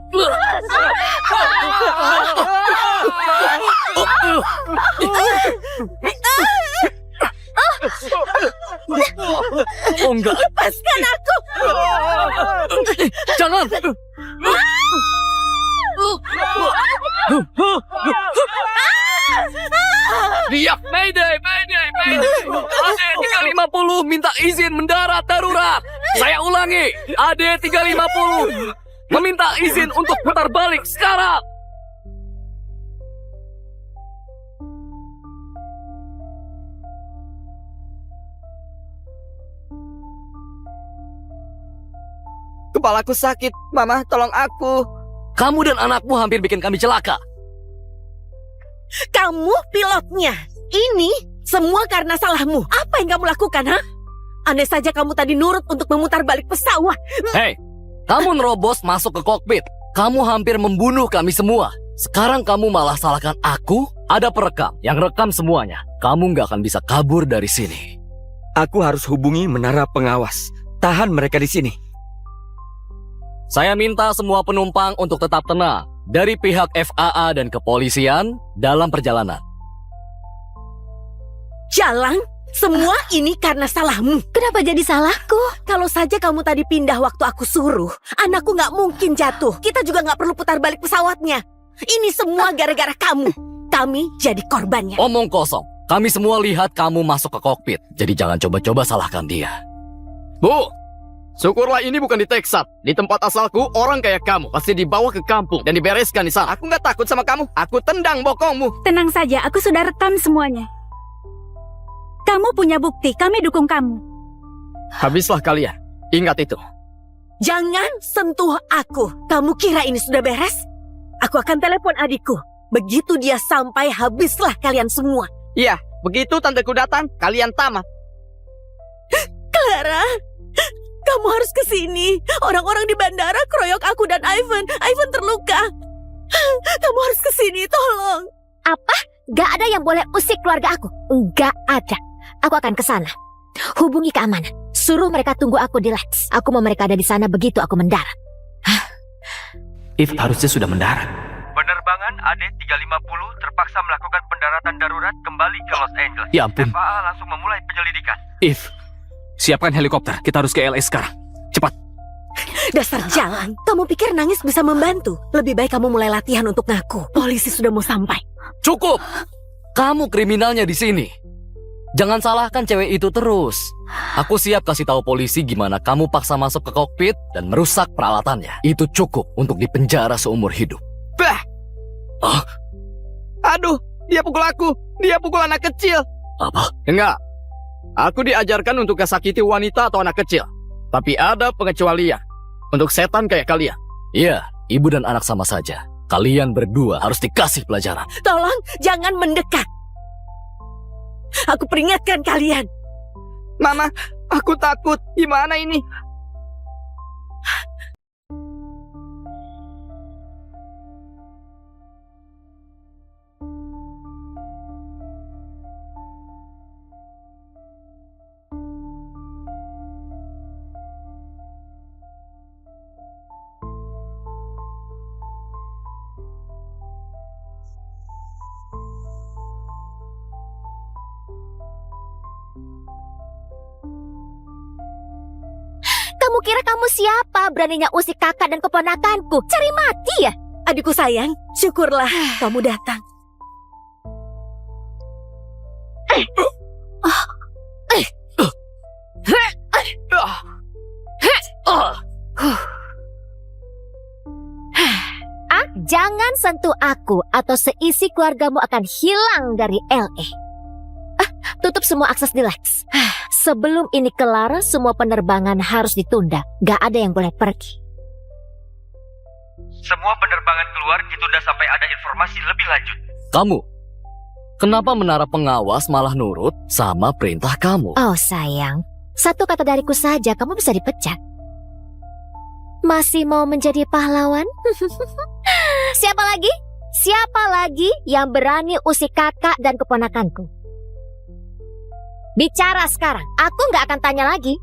Oh enggak. Lepaskan aku. Jangan. Dia Mayday, Mayday, Mayday. AD 350 minta izin mendarat darurat. Saya ulangi, AD 350 meminta izin untuk putar balik sekarang. Kepalaku sakit. Mama, tolong aku. Kamu dan anakmu hampir bikin kami celaka. Kamu pilotnya. Ini semua karena salahmu. Apa yang kamu lakukan, ha? Andai saja kamu tadi nurut untuk memutar balik pesawat. Hei, kamu nerobos masuk ke kokpit. Kamu hampir membunuh kami semua. Sekarang kamu malah salahkan aku. Ada perekam yang rekam semuanya. Kamu nggak akan bisa kabur dari sini. Aku harus hubungi menara pengawas. Tahan mereka di sini. Saya minta semua penumpang untuk tetap tenang dari pihak FAA dan kepolisian dalam perjalanan. Jalan, semua ini karena salahmu. Kenapa jadi salahku? Kalau saja kamu tadi pindah waktu aku suruh, anakku nggak mungkin jatuh. Kita juga nggak perlu putar balik pesawatnya. Ini semua gara-gara kamu. Kami jadi korbannya. Omong kosong. Kami semua lihat kamu masuk ke kokpit. Jadi jangan coba-coba salahkan dia. Bu, syukurlah ini bukan di Texas. Di tempat asalku, orang kayak kamu pasti dibawa ke kampung dan dibereskan di sana. Aku nggak takut sama kamu. Aku tendang bokongmu. Tenang saja, aku sudah rekam semuanya. Kamu punya bukti, kami dukung kamu. Habislah kalian. Ingat itu. Jangan sentuh aku. Kamu kira ini sudah beres? Aku akan telepon adikku. Begitu dia sampai, habislah kalian semua. Iya, begitu tanteku datang, kalian tamat. Clara, kamu harus ke sini. Orang-orang di bandara keroyok aku dan Ivan. Ivan terluka. Kamu harus ke sini, tolong. Apa? Gak ada yang boleh usik keluarga aku. Gak ada. Aku akan ke sana. Hubungi keamanan. Suruh mereka tunggu aku di Lex. Aku mau mereka ada di sana begitu aku mendarat. If harusnya sudah mendarat. Penerbangan AD350 terpaksa melakukan pendaratan darurat kembali ke Los Angeles. Ya ampun. FAA langsung memulai penyelidikan. If, Siapkan helikopter. Kita harus ke LA sekarang. Cepat. Dasar jalan. Kamu pikir nangis bisa membantu? Lebih baik kamu mulai latihan untuk ngaku. Polisi sudah mau sampai. Cukup. Kamu kriminalnya di sini. Jangan salahkan cewek itu terus. Aku siap kasih tahu polisi gimana kamu paksa masuk ke kokpit dan merusak peralatannya. Itu cukup untuk dipenjara seumur hidup. Bah! Ah, Aduh, dia pukul aku. Dia pukul anak kecil. apa? Enggak. Aku diajarkan untuk gak sakiti wanita atau anak kecil. Tapi ada pengecualian. Untuk setan kayak kalian. Iya, ibu dan anak sama saja. Kalian berdua harus dikasih pelajaran. Tolong jangan mendekat. Aku peringatkan kalian. Mama, aku takut. Gimana ini? Kamu kira kamu siapa? Beraninya usik kakak dan keponakanku. Cari mati ya? Adikku sayang, syukurlah kamu datang. Jangan sentuh aku atau seisi keluargamu akan hilang dari LA. Tutup semua akses di Lex. Sebelum ini kelar, semua penerbangan harus ditunda. Gak ada yang boleh pergi. Semua penerbangan keluar ditunda sampai ada informasi lebih lanjut. Kamu, kenapa menara pengawas malah nurut sama perintah kamu? Oh sayang, satu kata dariku saja kamu bisa dipecat. Masih mau menjadi pahlawan? Siapa lagi? Siapa lagi yang berani usik kakak dan keponakanku? Bicara sekarang, aku nggak akan tanya lagi.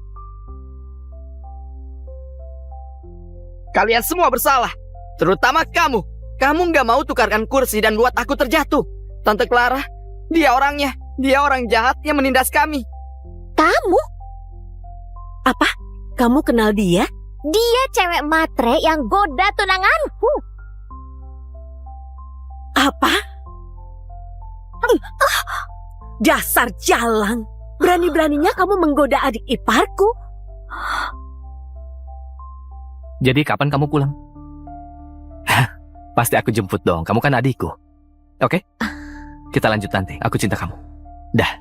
Kalian semua bersalah. Terutama kamu. Kamu nggak mau tukarkan kursi dan buat aku terjatuh. Tante Clara, dia orangnya. Dia orang jahat yang menindas kami. Kamu? Apa? Kamu kenal dia? Dia cewek matre yang goda tunanganku. Apa? Dasar jalang. Berani-beraninya kamu menggoda adik iparku. Jadi kapan kamu pulang? Pasti aku jemput dong. Kamu kan adikku. Oke? Kita lanjut nanti. Aku cinta kamu. Dah.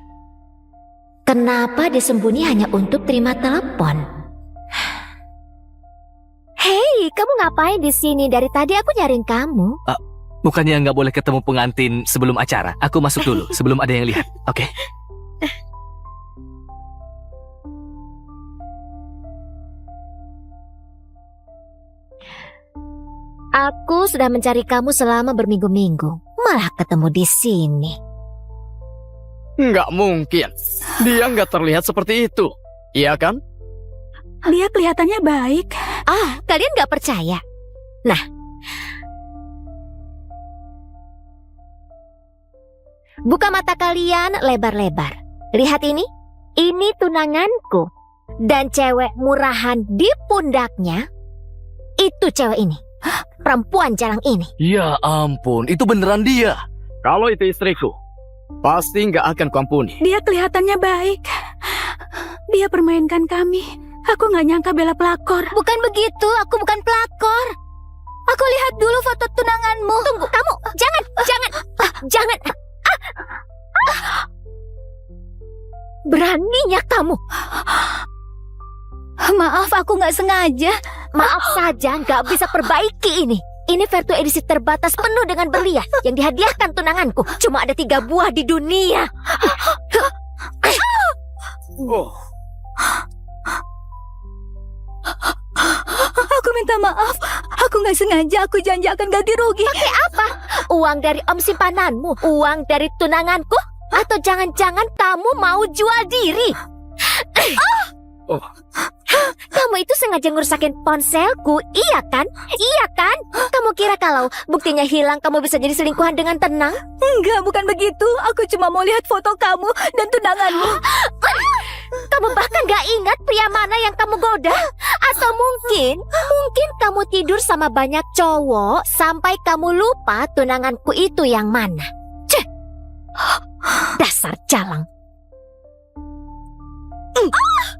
Kenapa disembunyi hanya untuk terima telepon? Hei, kamu ngapain di sini? Dari tadi aku nyariin kamu. Bukannya nggak boleh ketemu pengantin sebelum acara. Aku masuk dulu sebelum ada yang lihat. Oke? Aku sudah mencari kamu selama berminggu-minggu. Malah ketemu di sini. Nggak mungkin. Dia nggak terlihat seperti itu. Iya kan? Dia kelihatannya baik. Kalian gak percaya? Nah, buka mata kalian lebar-lebar. Lihat ini. Ini tunanganku. Dan cewek murahan di pundaknya. Itu cewek ini. Perempuan jalang ini. Ya ampun, itu beneran dia. Kalau itu istriku, pasti nggak akan kuampuni. Dia kelihatannya baik. Dia permainkan kami. Aku gak nyangka Bella pelakor. Bukan begitu, aku bukan pelakor. Aku lihat dulu foto tunanganmu. Tunggu, kamu, jangan. Beraninya kamu. Maaf, aku gak sengaja. Maaf saja, gak bisa perbaiki ini. Ini Vertu edisi terbatas penuh dengan berlian yang dihadiahkan tunanganku. Cuma ada 3 buah di dunia. Aku minta maaf. Aku gak sengaja. Aku janji akan ganti rugi. Pakai apa? Uang dari om simpananmu? Uang dari tunanganku? Atau jangan-jangan kamu mau jual diri? Kamu itu sengaja ngerusakin ponselku, iya kan? Iya kan? Kamu kira kalau buktinya hilang kamu bisa jadi selingkuhan dengan tenang? Enggak, bukan begitu. Aku cuma mau lihat foto kamu dan tunanganmu. Kamu bahkan gak ingat ingat pria mana yang kamu goda? Atau mungkin kamu tidur sama banyak cowok sampai kamu lupa tunanganku itu yang mana? Ceh! Dasar jalang.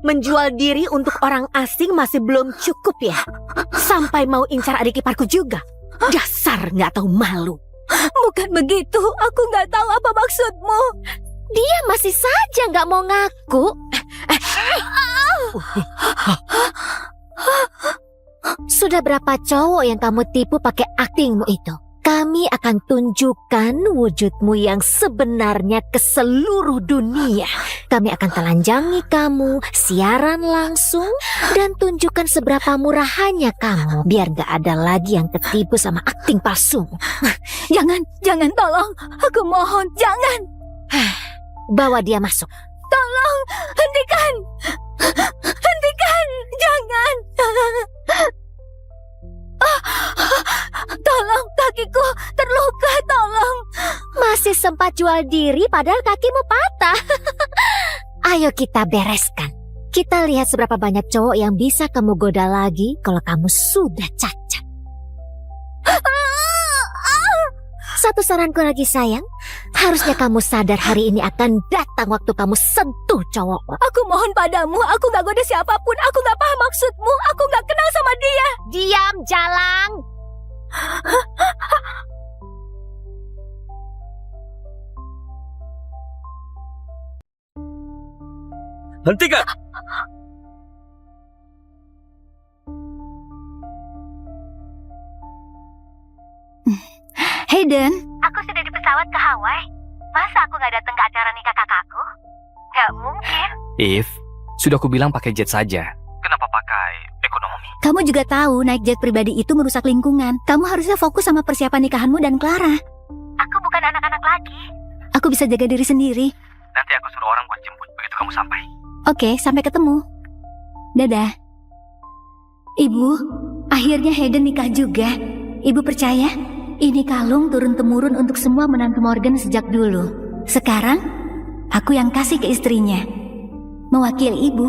Menjual diri untuk orang asing masih belum cukup ya? Sampai mau incar adik iparku juga? Dasar nggak tahu malu. Bukan begitu, aku nggak tahu apa maksudmu. Dia masih saja nggak mau ngaku. Sudah berapa cowok yang kamu tipu pakai aktingmu itu? Kami akan tunjukkan wujudmu yang sebenarnya ke seluruh dunia. Kami akan telanjangi kamu, siaran langsung, dan tunjukkan seberapa murahannya kamu. Biar gak ada lagi yang ketipu sama akting palsu. Jangan, tolong. Aku mohon, jangan. Bawa dia masuk. Tolong, hentikan. Hentikan, jangan. Tolong, kakiku terluka, tolong. Masih sempat jual diri padahal kakimu patah. Ayo kita bereskan. Kita lihat seberapa banyak cowok yang bisa kamu goda lagi kalau kamu sudah cacat. Satu saranku lagi sayang, harusnya kamu sadar hari ini akan datang waktu kamu sentuh cowok. Aku mohon padamu, aku gak goda siapapun. Aku gak paham maksudmu, aku gak kenal sama dia. Diam, jalang. Hentikan! Hayden, Aku sudah di pesawat ke Hawaii. Masa aku gak datang ke acara nikah kakakku? Gak mungkin. If, sudah aku bilang pakai jet saja. Kenapa pakai ekonomi? kamu juga tahu naik jet pribadi itu merusak lingkungan. Kamu harusnya fokus sama persiapan nikahanmu dan Clara. Aku bukan anak-anak lagi. Aku bisa jaga diri sendiri. Nanti aku suruh orang buat jemput begitu kamu sampai. Oke, sampai ketemu. Dadah. Ibu, akhirnya Hayden nikah juga. Ibu percaya? Ini kalung turun-temurun untuk semua menantu Morgan sejak dulu. Sekarang, aku yang kasih ke istrinya. Mewakili ibu.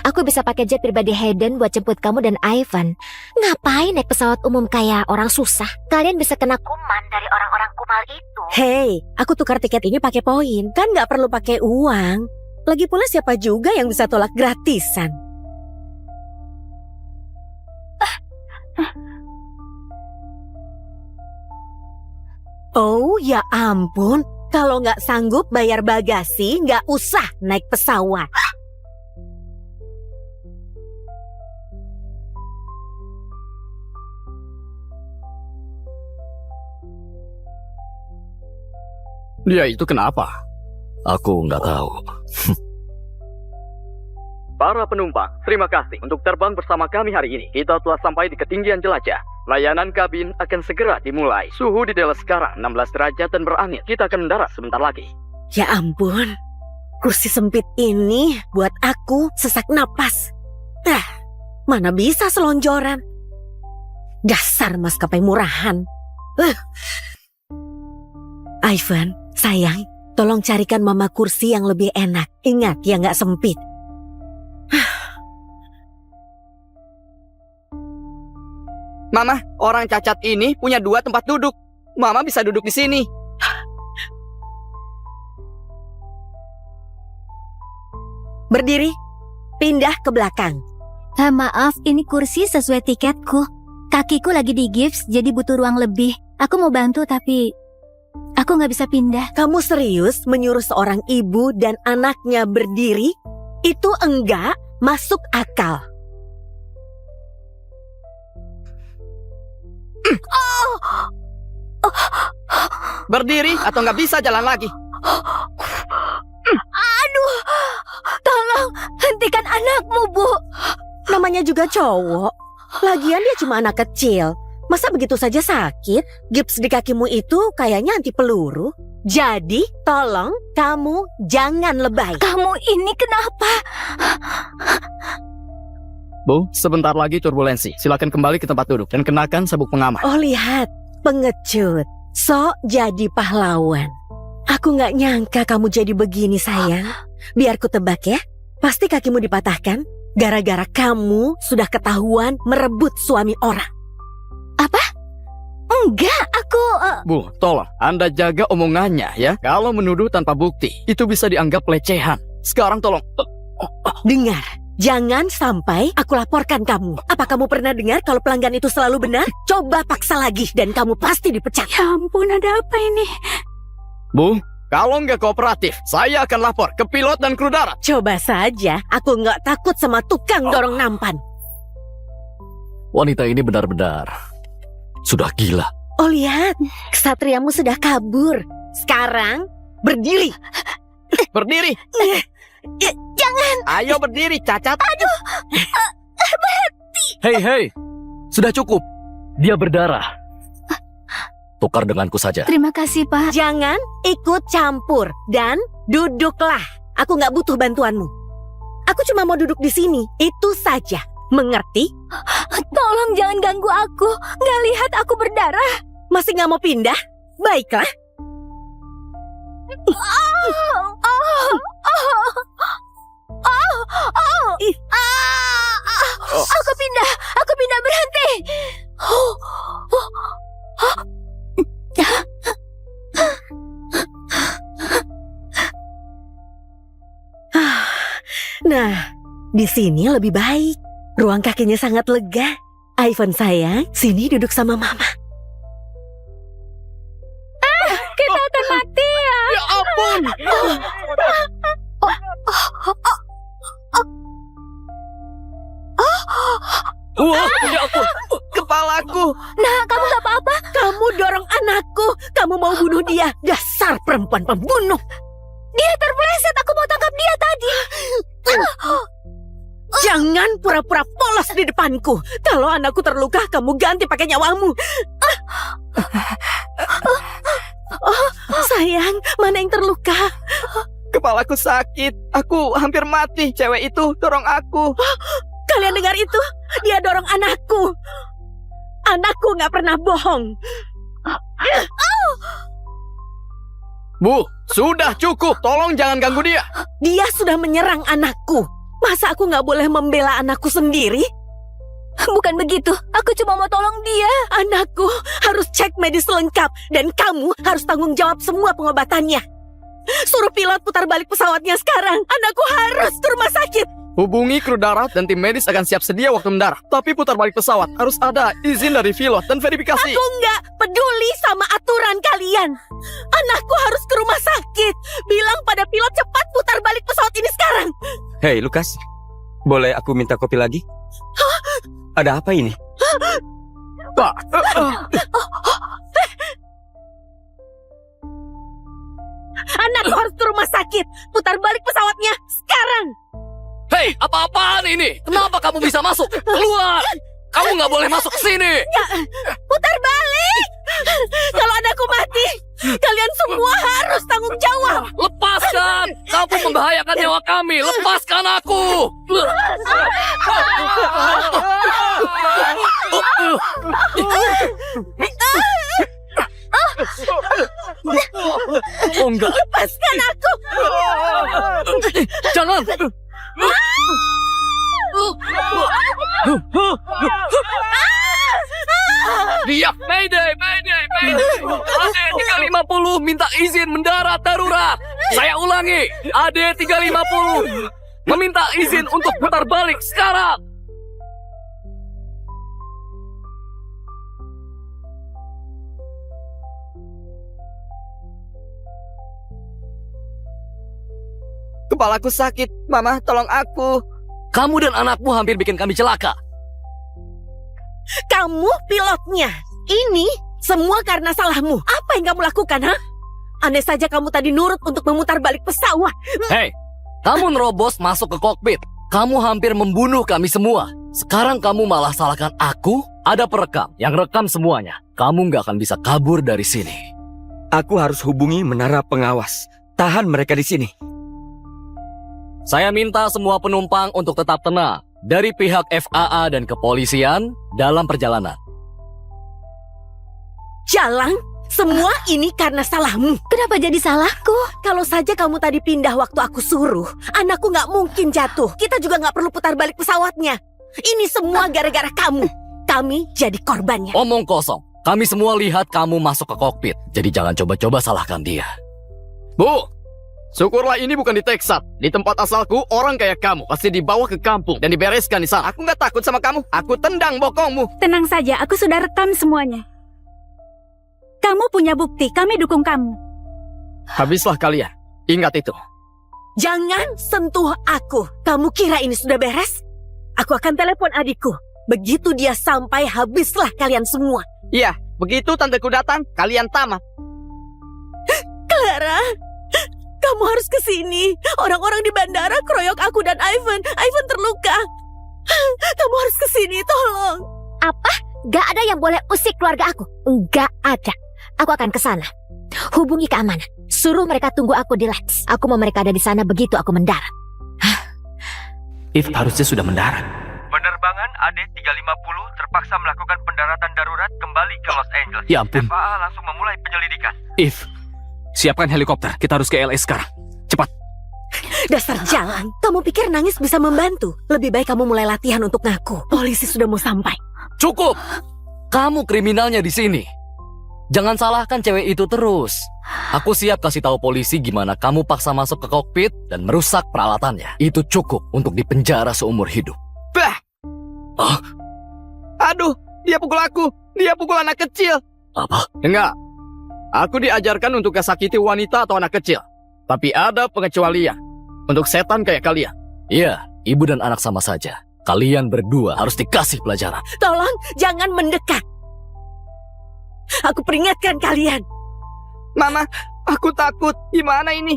Aku bisa pakai jet pribadi Hayden buat jemput kamu dan Ivan. Ngapain naik pesawat umum kayak orang susah? Kalian bisa kena kuman dari orang-orang kumal itu. Hei, aku tukar tiket ini pakai poin. Kan nggak perlu pakai uang. Lagi pula siapa juga yang bisa tolak gratisan? Oh, ya ampun. Kalau nggak sanggup bayar bagasi, nggak usah naik pesawat. Dia itu kenapa? Aku nggak tahu. Para penumpang, terima kasih untuk terbang bersama kami hari ini. Kita telah sampai di ketinggian jelajah. Layanan kabin akan segera dimulai. Suhu di Dallas sekarang 16 derajat dan berangin. Kita akan mendarat sebentar lagi. Ya ampun, kursi sempit ini buat aku sesak napas. Mana bisa selonjoran? Dasar maskapai murahan. Ivan, sayang, tolong carikan mama kursi yang lebih enak. Ingat, yang nggak sempit. Mama, orang cacat ini punya 2 tempat duduk. Mama bisa duduk di sini. Berdiri, pindah ke belakang. Maaf, ini kursi sesuai tiketku. Kakiku lagi di gips, jadi butuh ruang lebih. Aku mau bantu tapi aku nggak bisa pindah. Kamu serius menyuruh seorang ibu dan anaknya berdiri? Itu enggak masuk akal. Berdiri atau nggak bisa jalan lagi. Aduh, tolong hentikan anakmu, Bu. Namanya juga cowok. Lagian dia cuma anak kecil. Masa begitu saja sakit? Gips di kakimu itu kayaknya anti peluru. Jadi, tolong kamu jangan lebay. Kamu ini kenapa? Bu, sebentar lagi turbulensi. Silakan kembali ke tempat duduk dan kenakan sabuk pengaman. Oh lihat, pengecut. Sok jadi pahlawan. Aku nggak nyangka kamu jadi begini sayang. Biar ku tebak ya. Pasti kakimu dipatahkan gara-gara kamu sudah ketahuan merebut suami orang. Enggak, aku... Bu, tolong Anda jaga omongannya ya. Kalau menuduh tanpa bukti, itu bisa dianggap pelecehan. Sekarang tolong... Dengar, jangan sampai aku laporkan kamu. Apa kamu pernah dengar kalau pelanggan itu selalu benar? Coba paksa lagi dan kamu pasti dipecat. Ya ampun, ada apa ini? Bu, kalau nggak kooperatif, saya akan lapor ke pilot dan kru darat. Coba saja, aku nggak takut sama tukang dorong nampan. Wanita ini benar-benar sudah gila. Oh lihat, kesatriamu sudah kabur. Sekarang, berdiri. Berdiri. Jangan. Ayo berdiri, cacat. Hei, sudah cukup. Dia berdarah. Tukar denganku saja. Terima kasih, Pak. Jangan ikut campur dan duduklah. Aku nggak butuh bantuanmu. Aku cuma mau duduk di sini. Itu saja. Mengerti? Tolong jangan ganggu aku. Nggak lihat aku berdarah. Masih nggak mau pindah? Baiklah. Aku pindah berhenti. Nah, di sini lebih baik. Ruang kakinya sangat lega. Ivan sayang, sini duduk sama mama. Kita akan mati ya. Ya ampun. Ya ampun. Kepalaku. Nah, kamu gak apa-apa. Kamu dorong anakku. Kamu mau bunuh dia. Dasar perempuan pembunuh. Dia terpeleset. Aku mau tangkap dia tadi. Jangan pura-pura polos di depanku. Kalau anakku terluka, kamu ganti pakai nyawamu. Oh, sayang, mana yang terluka? Kepalaku sakit. Aku hampir mati. Cewek itu dorong aku. Kalian dengar itu? Dia dorong anakku. Anakku gak pernah bohong. Bu, sudah cukup. Tolong jangan ganggu dia. Dia sudah menyerang anakku. Masa aku gak boleh membela anakku sendiri? Bukan begitu. Aku cuma mau tolong dia. Anakku harus cek medis lengkap. Dan kamu harus tanggung jawab semua pengobatannya. Suruh pilot putar balik pesawatnya sekarang. Anakku harus ke rumah sakit. Hubungi kru darat dan tim medis akan siap sedia waktu mendarat. Tapi putar balik pesawat harus ada izin dari pilot dan verifikasi. Aku nggak peduli sama aturan kalian. Anakku harus ke rumah sakit. Bilang pada pilot cepat putar balik pesawat ini sekarang. Hei, Lukas. Boleh aku minta kopi lagi? Ada apa ini? Pak. Anakku harus ke rumah sakit. Putar balik pesawatnya sekarang. Hei, apa-apaan ini? Kenapa kamu bisa masuk? Keluar! Kamu nggak boleh masuk ke sini. Ya, putar balik. Kalau anakku mati, kalian semua harus tanggung jawab. Lepaskan! Kamu membahayakan nyawa kami. Lepaskan aku. Oh enggak. Lepaskan aku. Jangan. Dia Mayday. AD 350 minta izin mendarat darurat. Saya ulangi, AD 350 meminta izin untuk putar balik sekarang. Kepalaku sakit. Mama, tolong aku. Kamu dan anakmu hampir bikin kami celaka. Kamu pilotnya. Ini semua karena salahmu. Apa yang kamu lakukan, ha? Andai saja kamu tadi nurut untuk memutar balik pesawat. Hei, kamu nerobos masuk ke kokpit. Kamu hampir membunuh kami semua. Sekarang kamu malah salahkan aku. Ada perekam yang rekam semuanya. Kamu nggak akan bisa kabur dari sini. Aku harus hubungi menara pengawas. Tahan mereka di sini. Saya minta semua penumpang untuk tetap tenang dari pihak FAA dan kepolisian dalam perjalanan. Jalan Semua ini karena salahmu. Kenapa jadi salahku? Kalau saja kamu tadi pindah waktu aku suruh, anakku nggak mungkin jatuh. Kita juga nggak perlu putar balik pesawatnya. Ini semua gara-gara kamu. Kami jadi korbannya. Omong kosong. Kami semua lihat kamu masuk ke kokpit. Jadi jangan coba-coba salahkan dia. Bu, syukurlah ini bukan di Texas. Di tempat asalku, orang kayak kamu pasti dibawa ke kampung dan dibereskan di sana. Aku nggak takut sama kamu. Aku tendang bokongmu. Tenang saja, aku sudah rekam semuanya. Kamu punya bukti, kami dukung kamu. Habislah kalian. Ingat itu. Jangan sentuh aku. Kamu kira ini sudah beres? Aku akan telepon adikku. Begitu dia sampai, habislah kalian semua. Iya, begitu tanteku datang, kalian tamat. Clara, kamu harus ke sini. Orang-orang di bandara keroyok aku dan Ivan. Ivan terluka. Kamu harus ke sini, tolong. Apa? Gak ada yang boleh usik keluarga aku. Gak ada. Aku akan ke sana. Hubungi keamanan. Suruh mereka tunggu aku di Lex. Aku mau mereka ada di sana begitu aku mendarat. If harusnya sudah mendarat. Penerbangan AD350 terpaksa melakukan pendaratan darurat kembali ke Los Angeles. Ya ampun. FAA langsung memulai penyelidikan. If, siapkan helikopter. Kita harus ke LA sekarang. Cepat. Dasar jalan. Kamu pikir nangis bisa membantu? Lebih baik kamu mulai latihan untuk ngaku. Polisi sudah mau sampai. Cukup. Kamu kriminalnya di sini. Jangan salahkan cewek itu terus. Aku siap kasih tahu polisi gimana kamu paksa masuk ke kokpit dan merusak peralatannya. Itu cukup untuk dipenjara seumur hidup. Bah! Ah, Aduh, dia pukul aku. Dia pukul anak kecil. apa? Enggak. Aku diajarkan untuk gak sakiti wanita atau anak kecil. Tapi ada pengecualian. Untuk setan kayak kalian. Iya, ibu dan anak sama saja. Kalian berdua harus dikasih pelajaran. Tolong, jangan mendekat. Aku peringatkan kalian. Mama, aku takut. Gimana ini?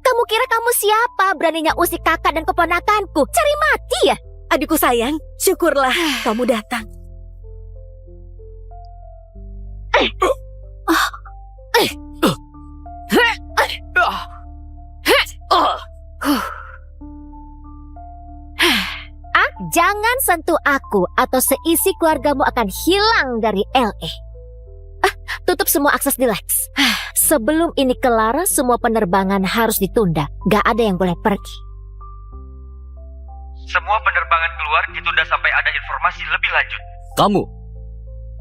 Kamu kira kamu siapa? Beraninya usik kakak dan keponakanku. Cari mati ya? Adikku sayang, syukurlah kamu datang. Jangan sentuh aku atau seisi keluargamu akan hilang dari LA. Tutup semua akses di Lex. Sebelum ini kelar, semua penerbangan harus ditunda. Gak ada yang boleh pergi. Semua penerbangan keluar ditunda sampai ada informasi lebih lanjut. Kamu,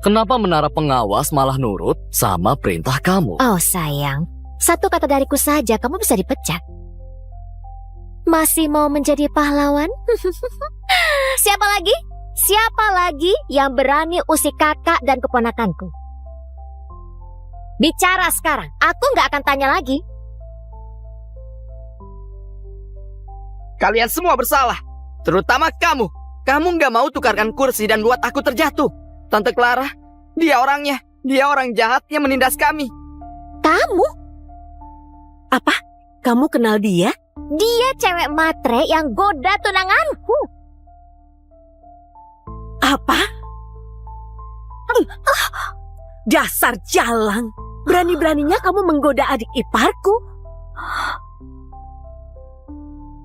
kenapa menara pengawas malah nurut sama perintah kamu? Oh sayang, satu kata dariku saja kamu bisa dipecat. Masih mau menjadi pahlawan? Siapa lagi? Siapa lagi yang berani usik kakak dan keponakanku? Bicara sekarang, aku nggak akan tanya lagi. Kalian semua bersalah. Terutama kamu. Kamu nggak mau tukarkan kursi dan buat aku terjatuh. Tante Clara, dia orangnya. Dia orang jahat yang menindas kami. Kamu? Apa? Kamu kenal dia? Dia cewek matre yang goda tunanganku. Apa? Dasar jalang. Berani-beraninya kamu menggoda adik iparku.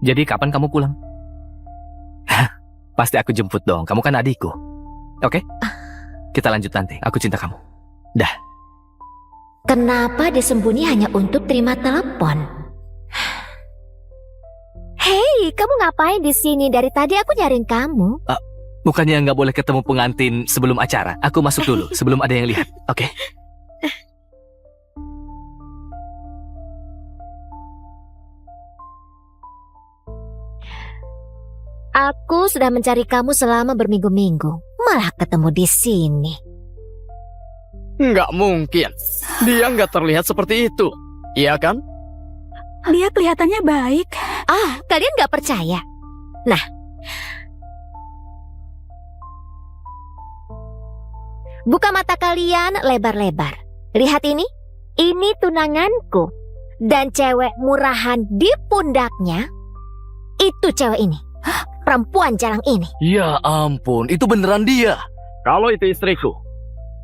Jadi kapan kamu pulang? Pasti aku jemput dong. Kamu kan adikku. Oke? Kita lanjut nanti. Aku cinta kamu. Dah. Kenapa disembunyi hanya untuk terima telepon? Hei, kamu ngapain di sini? Dari tadi aku nyariin kamu. Bukannya nggak boleh ketemu pengantin sebelum acara. Aku masuk dulu sebelum ada yang lihat. Oke? Aku sudah mencari kamu selama berminggu-minggu. Malah ketemu di sini. Nggak mungkin. Dia nggak terlihat seperti itu. Iya kan? Dia kelihatannya baik. Kalian gak percaya? Nah, buka mata kalian lebar-lebar. Lihat ini, ini tunanganku. Dan cewek murahan di pundaknya, itu cewek ini. Perempuan jalang ini. Ya ampun, itu beneran dia. Kalau itu istriku,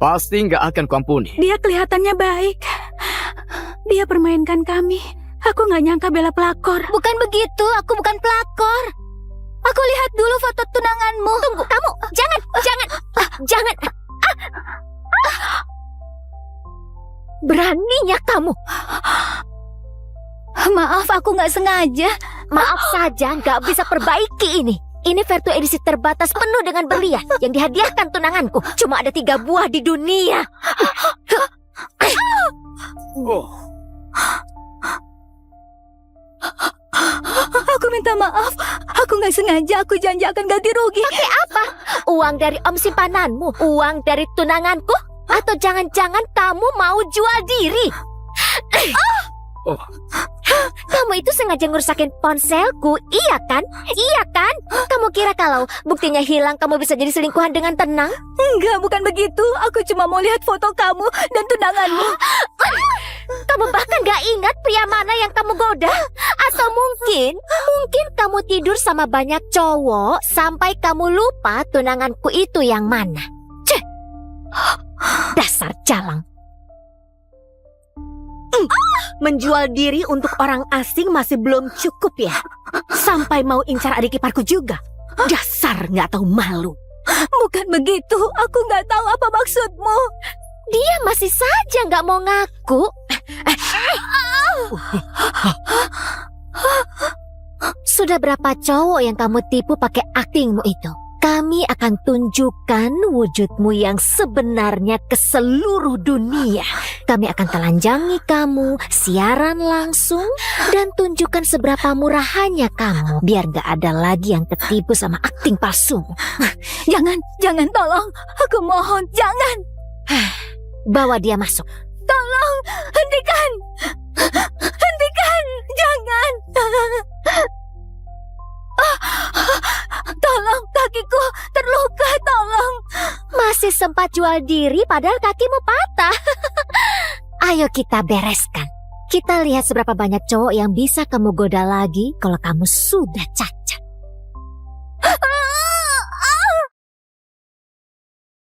pasti nggak akan kuampuni. Dia kelihatannya baik. Dia permainkan kami. Aku nggak nyangka Bella pelakor. Bukan begitu, aku bukan pelakor. Aku lihat dulu foto tunanganmu. Tunggu, kamu jangan. Beraninya kamu. Maaf, aku nggak sengaja. Maaf saja, nggak bisa perbaiki ini. Ini Vertu edisi terbatas penuh dengan berlian yang dihadiahkan tunanganku. Cuma ada 3 buah di dunia. Aku minta maaf. Aku nggak sengaja. Aku janji akan ganti rugi. Pakai apa? Uang dari om simpananmu? Uang dari tunanganku? Atau jangan-jangan kamu mau jual diri? Kamu itu sengaja ngerusakin ponselku, iya kan? Iya kan? Kamu kira kalau buktinya hilang kamu bisa jadi selingkuhan dengan tenang? Enggak, bukan begitu. Aku cuma mau lihat foto kamu dan tunanganmu. Kamu bahkan gak ingat pria mana yang kamu goda? Atau mungkin kamu tidur sama banyak cowok sampai kamu lupa tunanganku itu yang mana? Ceh! Dasar jalang. Menjual diri untuk orang asing masih belum cukup ya? Sampai mau incar adik iparku juga? Dasar nggak tahu malu. Bukan begitu. Aku nggak tahu apa maksudmu. Dia masih saja nggak mau ngaku. Sudah berapa cowok yang kamu tipu pakai aktingmu itu? Kami akan tunjukkan wujudmu yang sebenarnya ke seluruh dunia. Kami akan telanjangi kamu, siaran langsung, dan tunjukkan seberapa murahannya kamu. Biar gak ada lagi yang ketipu sama akting palsumu. Jangan, tolong. Aku mohon, jangan. Bawa dia masuk. Tolong, hentikan. Hentikan, jangan. Tolong, kakiku terluka, tolong. Masih sempat jual diri padahal kakimu patah. Ayo kita bereskan. Kita lihat seberapa banyak cowok yang bisa kamu goda lagi kalau kamu sudah cacat.